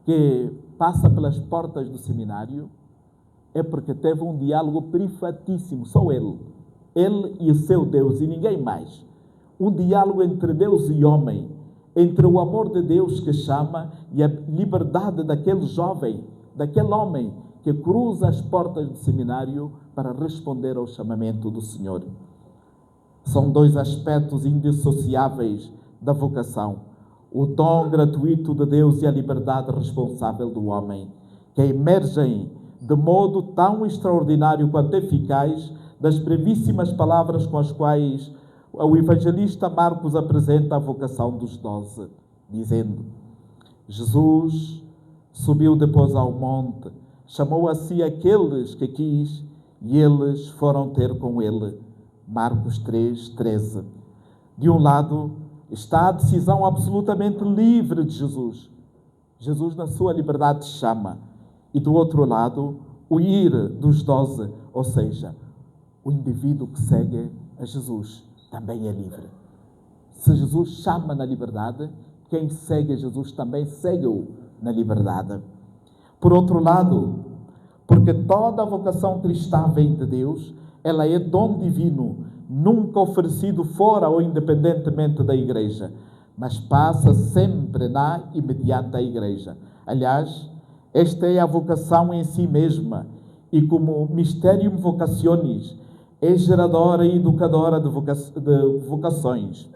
que passa pelas portas do seminário é porque teve um diálogo privatíssimo, só ele e o seu Deus e ninguém mais. Um diálogo entre Deus e homem, entre o amor de Deus que chama e a liberdade daquele jovem, daquele homem que cruza as portas do seminário para responder ao chamamento do Senhor. São dois aspectos indissociáveis da vocação: o dom gratuito de Deus e a liberdade responsável do homem, que emergem de modo tão extraordinário quanto eficaz das brevíssimas palavras com as quais o evangelista Marcos apresenta a vocação dos 12, dizendo: Jesus subiu depois ao monte, chamou a si aqueles que quis e eles foram ter com ele. Marcos 3:13. De um lado está a decisão absolutamente livre de Jesus. Jesus, na sua liberdade, chama. E do outro lado, o ir dos 12, ou seja, o indivíduo que segue a Jesus também é livre. Se Jesus chama na liberdade, quem segue a Jesus também segue-o na liberdade. Por outro lado, porque toda a vocação cristã vem de Deus, ela é dom divino, nunca oferecido fora ou independentemente da Igreja, mas passa sempre na e mediante a Igreja. Aliás, esta é a vocação em si mesma e, como Mysterium Vocationis, é geradora e educadora de vocações.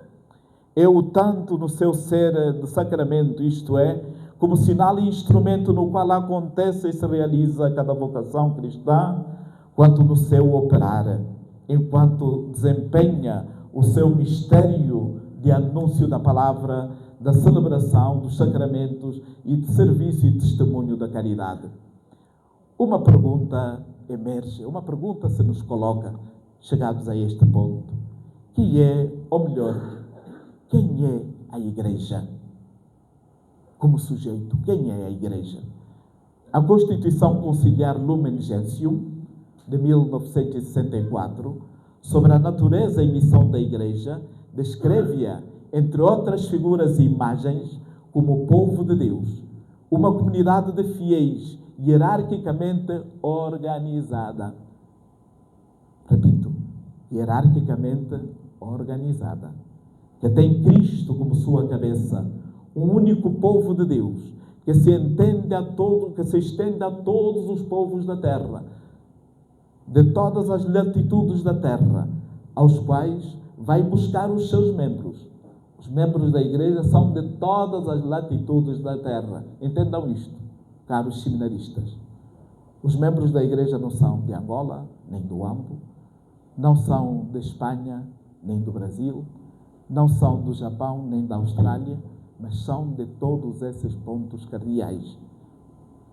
É o tanto no seu ser de sacramento, isto é, como sinal e instrumento no qual acontece e se realiza cada vocação cristã, quanto no seu operar, enquanto desempenha o seu mistério de anúncio da palavra, da celebração dos sacramentos e de serviço e testemunho da caridade. Uma pergunta emerge, uma pergunta se nos coloca, chegados a este ponto: que é, ou melhor, quem é a Igreja? Como sujeito, quem é a Igreja? A Constituição Conciliar Lumen Gentium, de 1964, sobre a natureza e missão da Igreja, descreve-a, entre outras figuras e imagens, como o povo de Deus, uma comunidade de fiéis hierarquicamente organizada. Repito, hierarquicamente organizada, que tem Cristo como sua cabeça, um único povo de Deus, que se estende a todos os povos da terra, de todas as latitudes da terra, aos quais vai buscar os seus membros. Os membros da Igreja são de todas as latitudes da terra. Entendam isto, caros seminaristas. Os membros da Igreja não são de Angola, nem do Ambo, não são de Espanha, nem do Brasil, não são do Japão, nem da Austrália, mas são de todos esses pontos cardeais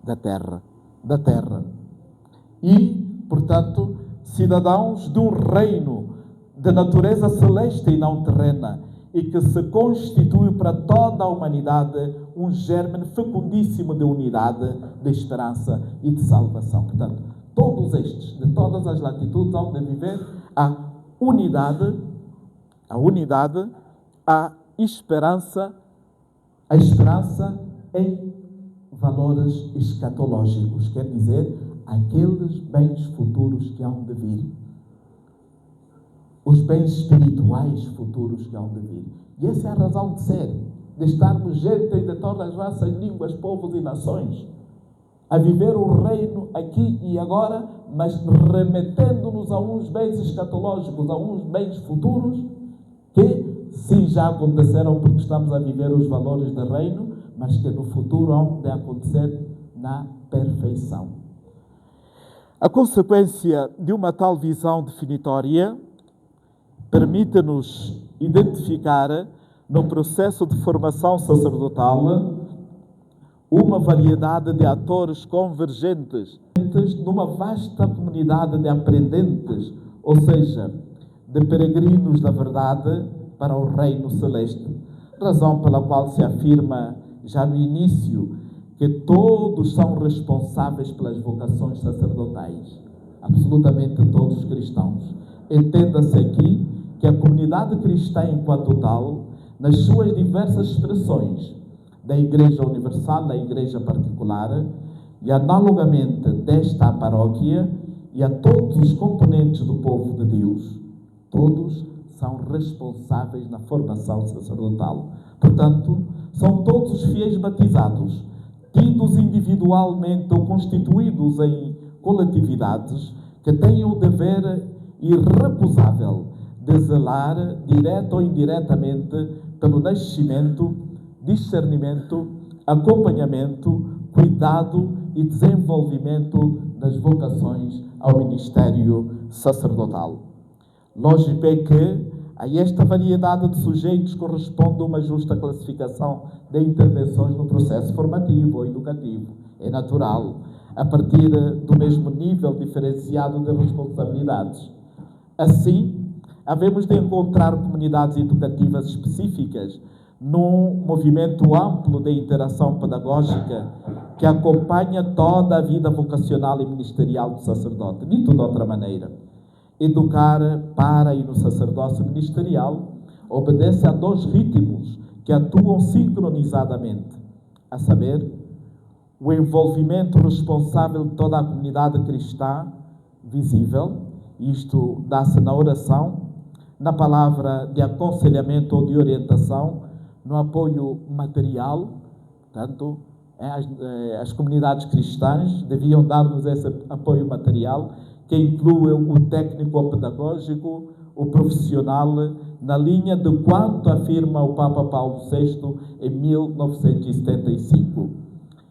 da terra. E, portanto, cidadãos de um reino de natureza celeste e não terrena, e que se constitui para toda a humanidade um germe fecundíssimo de unidade, de esperança e de salvação. Portanto, todos estes, de todas as latitudes, hão de viver a unidade, a esperança em valores escatológicos, quer dizer, aqueles bens futuros que hão de vir. Os bens espirituais futuros que hão de vir. E essa é a razão de ser, de estarmos gente de todas as raças, línguas, povos e nações, a viver o reino aqui e agora, mas remetendo-nos a uns bens escatológicos, a uns bens futuros, que sim já aconteceram porque estamos a viver os valores do reino, mas que no futuro hão de acontecer na perfeição. A consequência de uma tal visão definitória permite-nos identificar no processo de formação sacerdotal uma variedade de atores convergentes numa vasta comunidade de aprendentes, ou seja, de peregrinos da verdade para o reino celeste, razão pela qual se afirma já no início que todos são responsáveis pelas vocações sacerdotais, absolutamente todos os cristãos. Entenda-se aqui que a comunidade cristã enquanto tal, nas suas diversas expressões, da Igreja Universal, da Igreja Particular, e analogamente desta à paróquia e a todos os componentes do povo de Deus, todos são responsáveis na formação sacerdotal. Portanto, são todos os fiéis batizados, tidos individualmente ou constituídos em coletividades, que têm o dever irrecusável de zelar, direta ou indiretamente, pelo nascimento, discernimento, acompanhamento, cuidado e desenvolvimento das vocações ao ministério sacerdotal. Lógico é que a esta variedade de sujeitos corresponde uma justa classificação de intervenções no processo formativo ou educativo. É natural, a partir do mesmo nível diferenciado de responsabilidades. Assim, havemos de encontrar comunidades educativas específicas num movimento amplo de interação pedagógica que acompanha toda a vida vocacional e ministerial do sacerdote. Dito de outra maneira, educar para e no sacerdócio ministerial obedece a dois ritmos que atuam sincronizadamente, a saber, o envolvimento responsável de toda a comunidade cristã visível, isto dá-se na oração, na palavra de aconselhamento ou de orientação, no apoio material. Portanto, as comunidades cristãs deviam dar-nos esse apoio material, que inclui o técnico-pedagógico, o profissional, na linha de quanto afirma o Papa Paulo VI em 1975.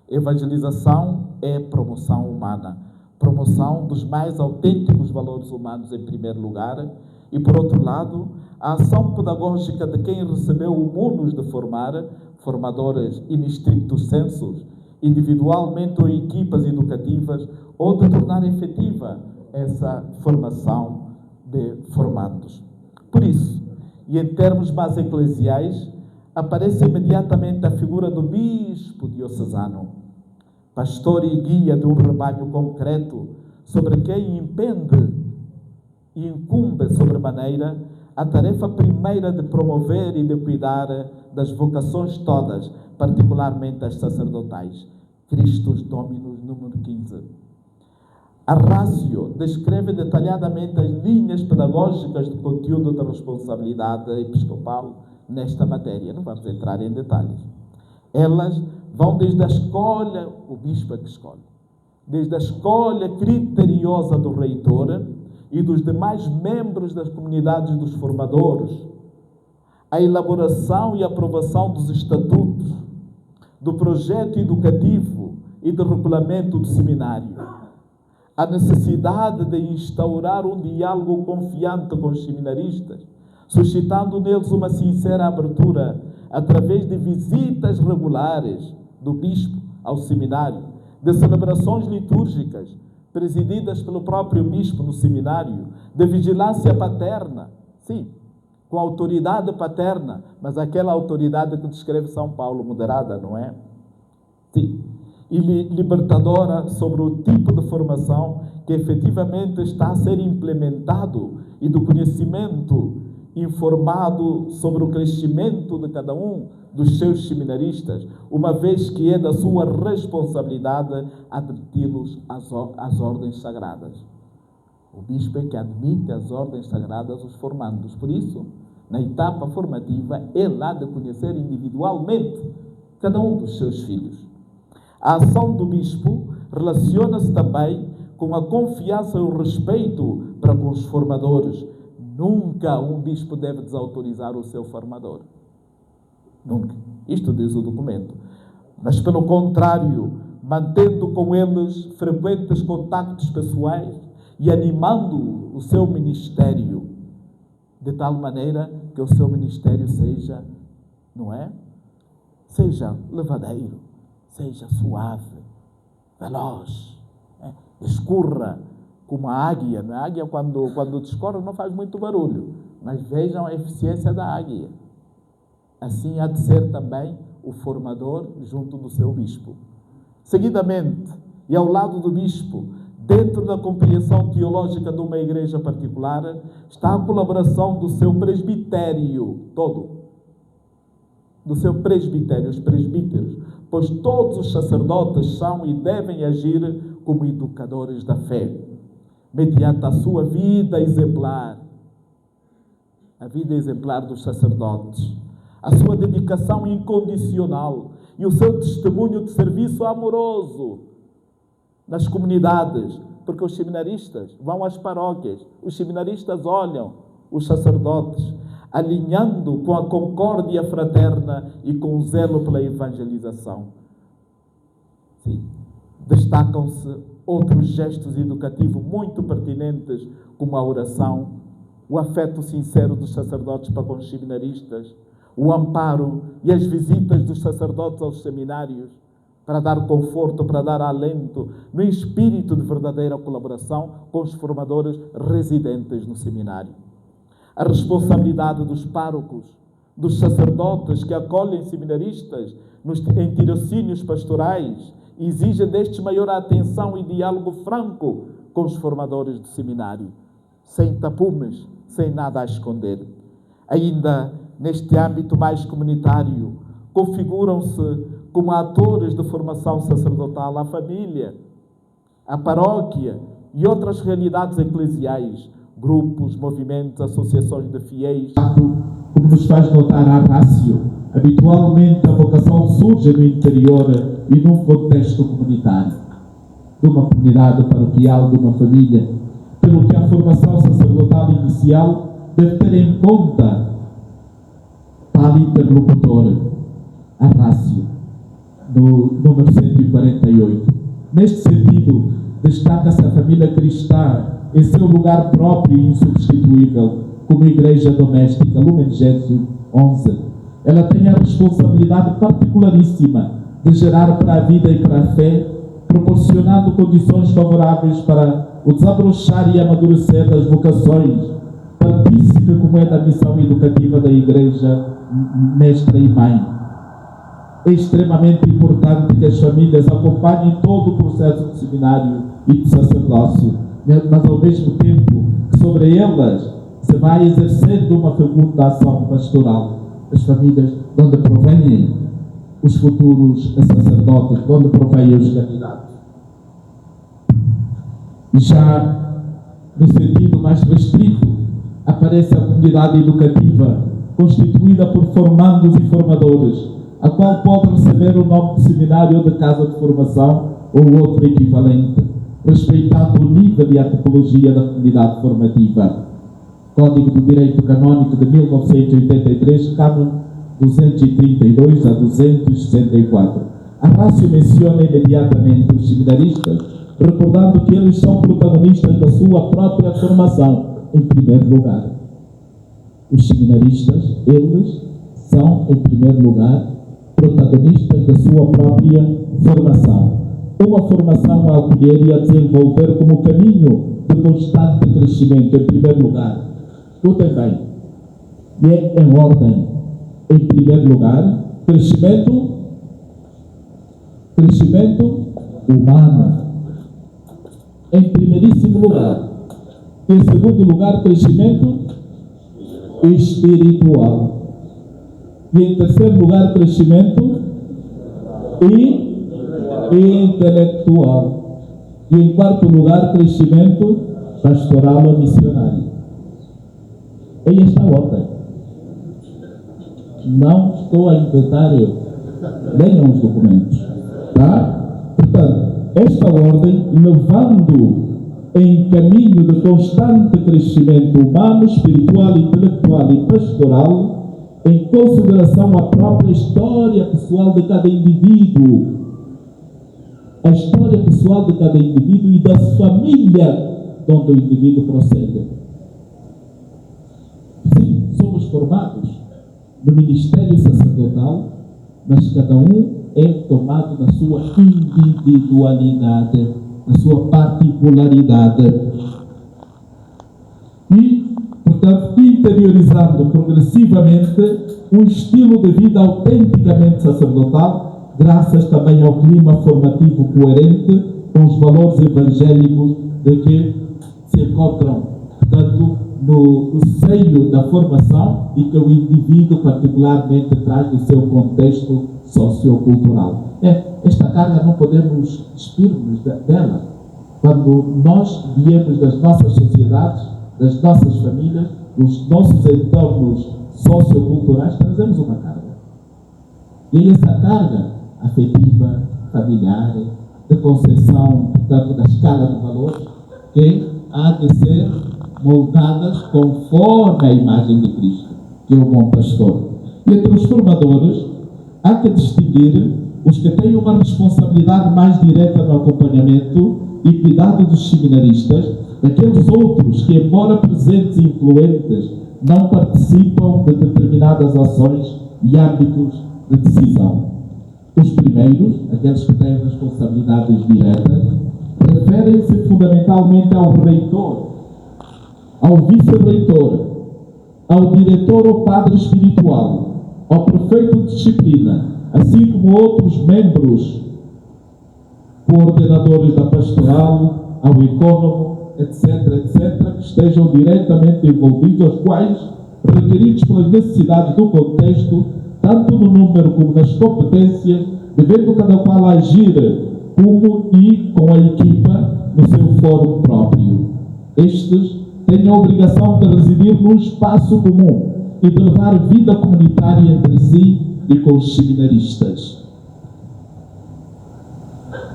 Evangelização é promoção humana, promoção dos mais autênticos valores humanos em primeiro lugar, e por outro lado, a ação pedagógica de quem recebeu o munus de formar, formadores in stricto sensus, individualmente ou em equipas educativas, ou de tornar efetiva essa formação de formandos. Por isso, e em termos mais eclesiais, aparece imediatamente a figura do bispo diocesano, pastor e guia de um rebanho concreto, sobre quem impende e incumbe sobremaneira a tarefa primeira de promover e de cuidar das vocações todas, particularmente as sacerdotais. Christus Dominus, número 15. A Ratio descreve detalhadamente as linhas pedagógicas de conteúdo da responsabilidade episcopal nesta matéria. Não vamos entrar em detalhes. Elas vão desde a escolha, o bispo é que escolhe, desde a escolha criteriosa do reitor e dos demais membros das comunidades dos formadores, a elaboração e aprovação dos estatutos, do projeto educativo e do regulamento do seminário, a necessidade de instaurar um diálogo confiante com os seminaristas, suscitando neles uma sincera abertura através de visitas regulares do bispo ao seminário, de celebrações litúrgicas presididas pelo próprio bispo no seminário, de vigilância paterna, sim, com autoridade paterna, mas aquela autoridade que descreve São Paulo, moderada, não é? Sim. E libertadora sobre o tipo de formação que efetivamente está a ser implementado e do conhecimento informado sobre o crescimento de cada um dos seus seminaristas, uma vez que é da sua responsabilidade admiti-los às ordens sagradas. O bispo é que admite às ordens sagradas os formandos. Por isso, na etapa formativa, ele há de conhecer individualmente cada um dos seus filhos. A ação do bispo relaciona-se também com a confiança e o respeito para com os formadores. Nunca um bispo deve desautorizar o seu formador. Nunca. Isto diz o documento. Mas, pelo contrário, mantendo com eles frequentes contactos pessoais e animando o seu ministério. de tal maneira que o seu ministério seja, não é? Seja levadeiro, seja suave, veloz, escorra como a águia. A águia, quando discorre, não faz muito barulho, mas vejam a eficiência da águia. Assim há de ser também o formador junto do seu bispo. Seguidamente, e ao lado do bispo, dentro da compreensão teológica de uma igreja particular, está a colaboração do seu presbitério todo. Do seu presbitério, os presbíteros, pois todos os sacerdotes são e devem agir como educadores da fé, mediante a sua vida exemplar, a vida exemplar dos sacerdotes, a sua dedicação incondicional e o seu testemunho de serviço amoroso nas comunidades, porque os seminaristas vão às paróquias, os seminaristas olham os sacerdotes, alinhando com a concórdia fraterna e com o zelo pela evangelização. Sim. Destacam-se outros gestos educativos muito pertinentes, como a oração, o afeto sincero dos sacerdotes para com os seminaristas, o amparo e as visitas dos sacerdotes aos seminários, para dar conforto, para dar alento, no espírito de verdadeira colaboração com os formadores residentes no seminário. A responsabilidade dos párocos, dos sacerdotes que acolhem seminaristas em tirocínios pastorais, exige destes maior atenção e diálogo franco com os formadores do seminário, sem tapumes, sem nada a esconder. Ainda neste âmbito mais comunitário, configuram-se como atores de formação sacerdotal a família, a paróquia e outras realidades eclesiais, grupos, movimentos, associações de fiéis. Como nos faz notar a rácio, habitualmente a vocação surge no interior e num contexto comunitário, de uma comunidade paroquial, de uma família, pelo que a formação sacerdotal inicial deve ter em conta tal interlocutor, a rácio, no número 148. Neste sentido, destaca-se a família cristã em seu lugar próprio e insubstituível, como igreja doméstica, Lumen Gentium 11. Ela tem a responsabilidade particularíssima de gerar para a vida e para a fé, proporcionando condições favoráveis para o desabrochar e amadurecer das vocações, partícipe como é da missão educativa da igreja, mestra e mãe. É extremamente importante que as famílias acompanhem todo o processo de seminário e de sacerdócio, mas ao mesmo tempo que sobre elas se vai exercendo uma fecunda ação pastoral. As famílias de onde provêm os futuros sacerdotes, de onde provêm os candidatos. E já no sentido mais restrito, aparece a comunidade educativa, constituída por formandos e formadores, a qual pode receber o nome de seminário ou de casa de formação ou outro equivalente, respeitando o nível e a tipologia da comunidade formativa. Código do Direito Canônico de 1983, cânon 232 a 264. A rácio menciona imediatamente os seminaristas, recordando que eles são protagonistas da sua própria formação, em primeiro lugar. Os seminaristas, eles são, em primeiro lugar, protagonistas da sua própria formação. Uma formação a acolher e a desenvolver como caminho de constante crescimento, em primeiro lugar. Escutem bem. E é em ordem. Em primeiro lugar, crescimento humano. Em primeiríssimo lugar. Em segundo lugar, crescimento espiritual. E em terceiro lugar, crescimento intelectual. E em quarto lugar, crescimento pastoral ou missionário. É esta ordem. Não estou a inventar eu. Leiam os documentos. Tá? Portanto, esta ordem, levando em caminho de constante crescimento humano, espiritual, intelectual e pastoral, em consideração a própria história pessoal de cada indivíduo, a história pessoal de cada indivíduo e da família de onde o indivíduo procede. Sim, somos formados no ministério sacerdotal, mas cada um é tomado na sua individualidade, na sua particularidade. E, portanto, interiorizando progressivamente um estilo de vida autenticamente sacerdotal, graças também ao clima formativo coerente com os valores evangélicos de que se encontram, portanto, no seio da formação e que o indivíduo particularmente traz do seu contexto sociocultural. Esta carga não podemos despir-nos dela. Quando nós viemos das nossas sociedades, das nossas famílias, dos nossos entornos socioculturais, trazemos uma carga. E essa carga afetiva, familiar, de concepção, portanto, da escala de valores, que há de ser moldadas conforme a imagem de Cristo, que é o bom pastor. E entre os formadores, há que distinguir os que têm uma responsabilidade mais direta no acompanhamento e cuidado dos seminaristas, daqueles outros que, embora presentes e influentes, não participam de determinadas ações e âmbitos de decisão. Os primeiros, aqueles que têm responsabilidades diretas, referem-se fundamentalmente ao reitor, ao vice-reitor, ao diretor ou padre espiritual, ao prefeito de disciplina, assim como outros membros, coordenadores da pastoral, ao ecônomo, etc., etc., que estejam diretamente envolvidos, os quais, requeridos pelas necessidades do contexto, tanto no número como nas competências, devendo cada qual agir como e com a equipa no seu fórum próprio. Estes têm a obrigação de residir num espaço comum e de levar vida comunitária entre si e com os seminaristas,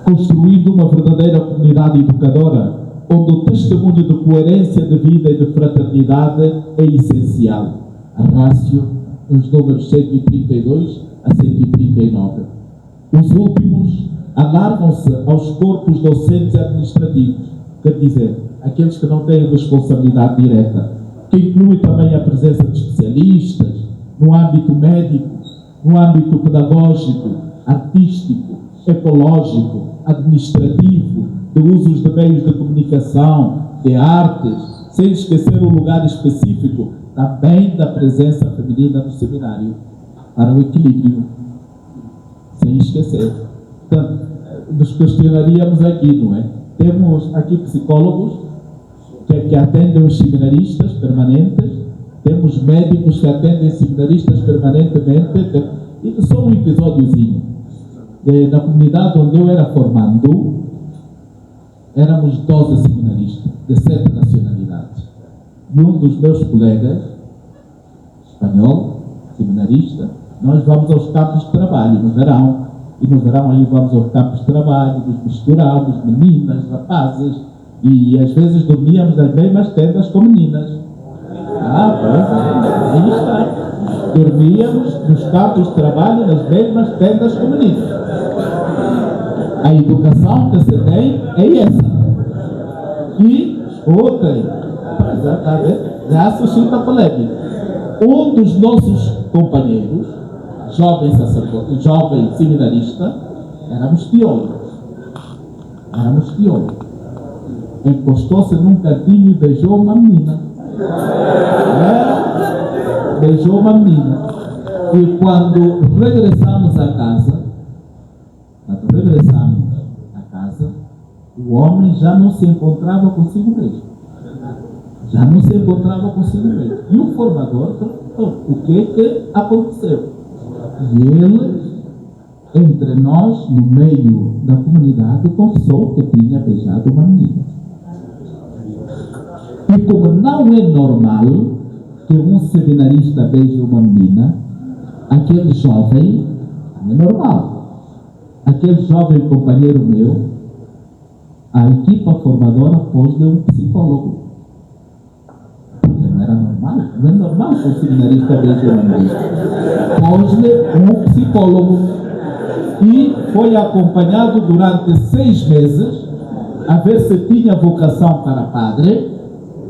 construindo uma verdadeira comunidade educadora, onde o testemunho de coerência de vida e de fraternidade é essencial. A rácio nos números 132 a 139. Os últimos alargam-se aos corpos docentes e administrativos, quer dizer, aqueles que não têm responsabilidade direta, que inclui também a presença de especialistas no âmbito médico, no âmbito pedagógico, artístico, ecológico, administrativo, de usos de meios de comunicação, de artes, sem esquecer o lugar específico também da presença feminina no seminário, para o equilíbrio, sem esquecer. Portanto, nos questionaríamos aqui, não é? Temos aqui psicólogos que atendem os seminaristas permanentes, temos médicos que atendem seminaristas permanentemente, e só um episódiozinho. Na comunidade onde eu era formando, éramos 12 seminaristas, de 7 nacionalidades. E um dos meus colegas, espanhol, seminarista, nós vamos aos campos de trabalho no verão. E no verão aí vamos aos campos de trabalho, nos misturamos, meninas, rapazes, e às vezes dormíamos nas mesmas tendas com meninas. Pois é, aí está. Dormíamos nos campos de trabalho nas mesmas tendas com meninas. A educação que se tem é essa. E, escutem, já suscita polêmica. Um dos nossos companheiros, jovem sacerdote, jovem seminarista, éramos teólogos. Encostou-se num cantinho e beijou uma menina. Beijou uma menina. E quando regressamos à casa, o homem já não se encontrava consigo mesmo. E o formador perguntou o que aconteceu. E ele, entre nós, no meio da comunidade, confessou que tinha beijado uma menina. E como não é normal que um seminarista beije uma menina, aquele jovem, não é normal. Aquele jovem companheiro meu, a equipa formadora pôs-lhe um psicólogo. Porque não era normal. Não é normal que um seminarista beije uma menina. Pôs-lhe um psicólogo. E foi acompanhado durante 6 meses a ver se tinha vocação para padre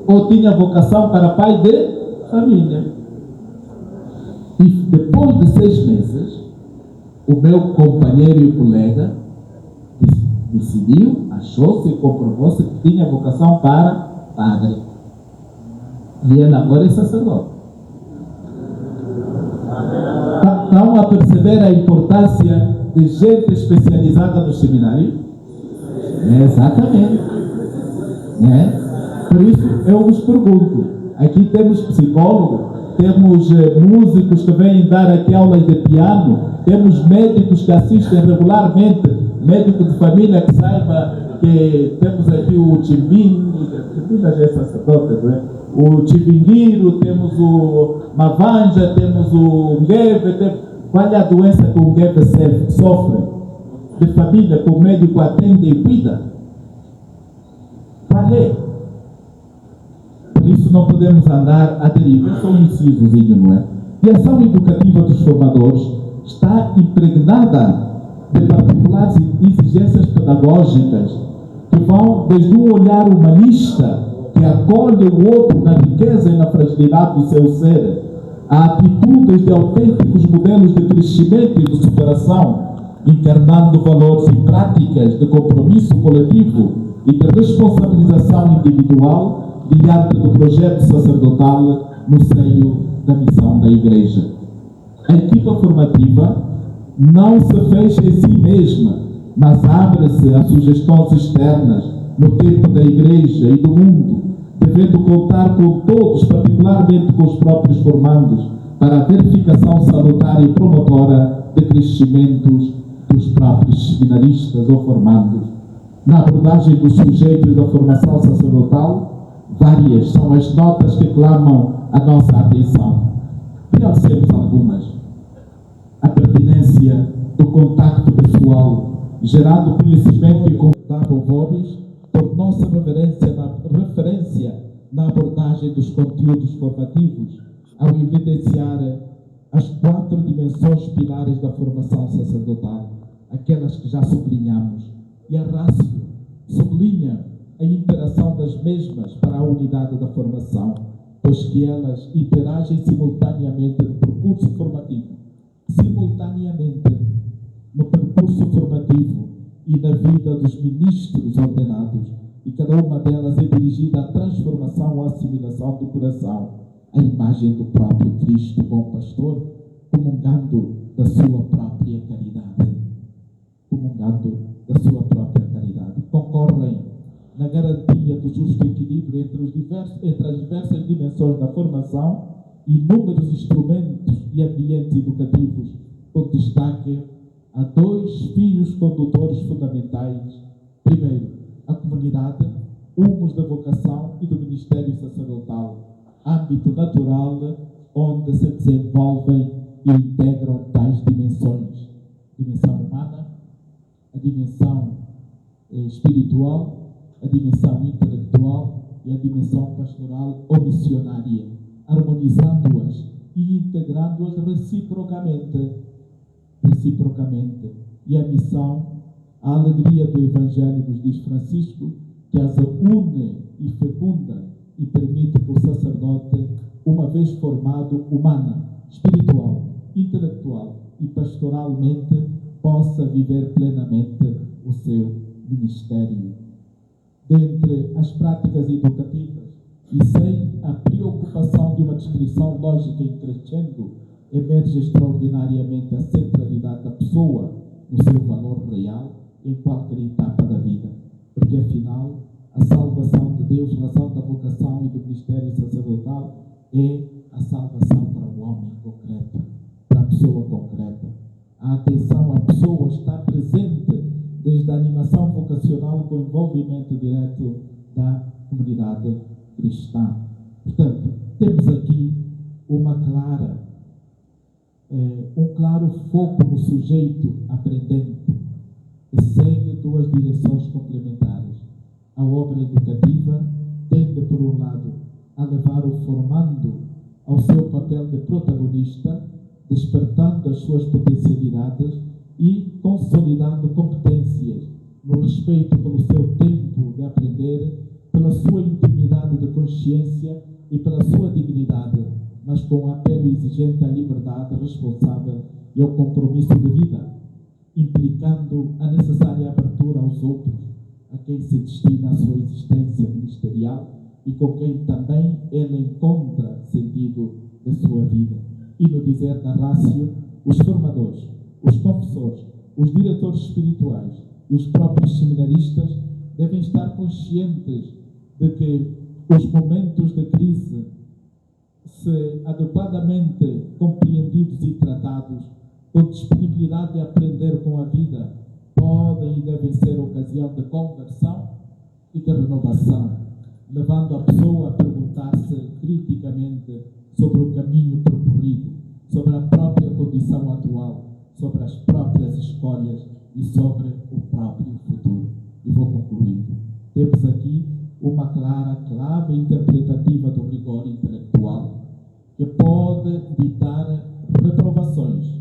ou tinha vocação para pai de família. E depois de 6 meses, o meu companheiro e colega decidiu, achou-se e comprovou-se que tinha vocação para padre. E ele agora é sacerdote. Estão a perceber a importância de gente especializada no seminário? Exatamente. Por isso, eu vos pergunto, aqui temos psicólogo, temos músicos que vêm dar aqui aulas de piano, temos médicos que assistem regularmente, médico de família que saiba que temos aqui o Chimbinho, já é sacerdote, não é? O Chimbinguiro, temos o Mavanja, temos o Ngueve. Qual é a doença que o Ngueve sofre? De família que o médico atende e cuida? Qual é? Por isso não podemos andar a deriva. É só um incisozinho, não é? E a ação educativa dos formadores está impregnada de particulares exigências pedagógicas que vão desde um olhar humanista que acolhe o outro na riqueza e na fragilidade do seu ser, a atitudes de autênticos modelos de crescimento e de superação, encarnando valores e práticas de compromisso coletivo e de responsabilização individual diante do projeto sacerdotal no seio da missão da Igreja. A equipa formativa não se fecha em si mesma, mas abre-se a sugestões externas no tempo da Igreja e do mundo, devendo contar com todos, particularmente com os próprios formandos, para a verificação salutar e promotora de crescimentos dos próprios seminaristas ou formandos. Na abordagem dos sujeitos da formação sacerdotal, várias são as notas que clamam a nossa atenção. Realcemos algumas. A pertinência do contacto pessoal, gerando conhecimento e contato vobis, tornou-se referência na abordagem dos conteúdos formativos, ao evidenciar as 4 dimensões pilares da formação sacerdotal, aquelas que já sublinhamos. E a Ratio sublinha a interação das mesmas para a unidade da formação, pois que elas interagem simultaneamente no percurso formativo, e na vida dos ministros ordenados, e cada uma delas é dirigida à transformação ou assimilação do coração, à imagem do próprio Cristo, bom pastor, comungando da sua própria caridade. Concorrem na garantia do justo equilíbrio entre as diversas dimensões da formação e inúmeros instrumentos e ambientes educativos, com destaque a 2 fios condutores fundamentais. Primeiro, a comunidade, humos da vocação e do ministério sacerdotal, âmbito natural onde se desenvolvem e integram tais dimensões: dimensão humana, a dimensão espiritual, a dimensão intelectual e a dimensão pastoral ou missionária, harmonizando-as e integrando-as reciprocamente. E a missão, a alegria do Evangelho, nos diz Francisco, que as une e fecunda e permite que o sacerdote, uma vez formado humana, espiritual, intelectual e pastoralmente, possa viver plenamente o seu ministério. Dentre as práticas educativas, e sem a preocupação de uma descrição lógica em crescendo, emerge extraordinariamente a centralidade da pessoa no seu valor real em qualquer etapa da vida, porque afinal a salvação de Deus, razão da vocação e do ministério sacerdotal, é a salvação para o homem concreto, para a pessoa concreta. A atenção à pessoa está presente desde a animação vocacional com o envolvimento direto da comunidade cristã. Portanto, temos aqui um claro foco no sujeito aprendente, que segue 2 direções complementares. A obra educativa tende, por um lado, a levar o formando ao seu papel de protagonista, despertando as suas potencialidades e consolidando competências no respeito pelo seu tempo de aprender, pela sua intimidade de consciência e pela sua dignidade, exigente à liberdade responsável e ao compromisso de vida, implicando a necessária abertura aos outros, a quem se destina a sua existência ministerial e com quem também ele encontra sentido da sua vida. E no dizer da Ratio, os formadores, os confessores, os diretores espirituais e os próprios seminaristas devem estar conscientes de que os momentos de crise, se adequadamente compreendidos e tratados, com disponibilidade de aprender com a vida, podem e devem ser ocasião de conversão e de renovação, levando a pessoa a perguntar-se criticamente sobre o caminho percorrido, sobre a própria condição atual, sobre as próprias escolhas e sobre o próprio futuro. E vou concluindo. Temos aqui uma clara clave interpretativa do rigor intelectual que pode ditar reprovações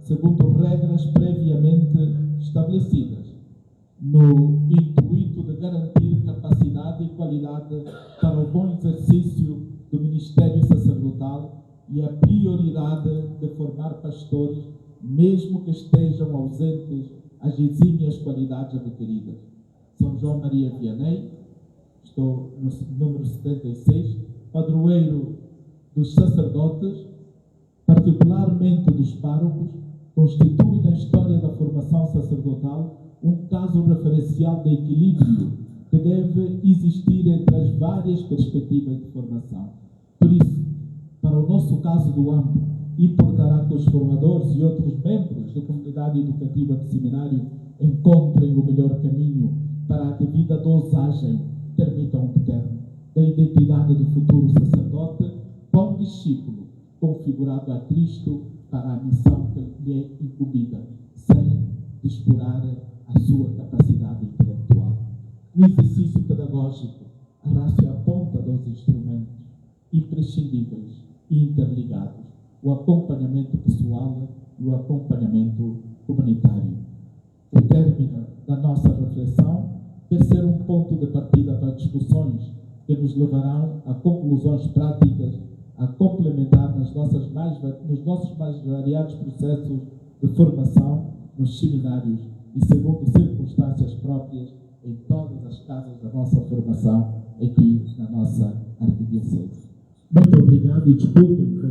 segundo regras previamente estabelecidas, no intuito de garantir capacidade e qualidade para o bom exercício do ministério sacerdotal e a prioridade de formar pastores, mesmo que estejam ausentes as exímias qualidades requeridas. São João Maria Vianney, estou no número 76, padroeiro dos sacerdotes, particularmente dos párocos, constitui na história da formação sacerdotal um caso referencial de equilíbrio que deve existir entre as várias perspectivas de formação. Por isso, para o nosso caso do âmbito, importará que os formadores e outros membros da comunidade educativa do seminário encontrem o melhor caminho para a devida dosagem, permitam o termo, da identidade do futuro sacerdote, com discípulo configurado a Cristo para a missão que lhe é incumbida, sem descurar a sua capacidade intelectual. No exercício pedagógico, a Ratio aponta dos instrumentos imprescindíveis e interligados, o acompanhamento pessoal e o acompanhamento comunitário. O término da nossa reflexão deve ser um ponto de partida para discussões que nos levarão a conclusões práticas a complementar nos nossos mais variados processos de formação nos seminários e segundo circunstâncias próprias em todas as casas da nossa formação aqui na nossa arquidiocese. Muito obrigado e desculpem por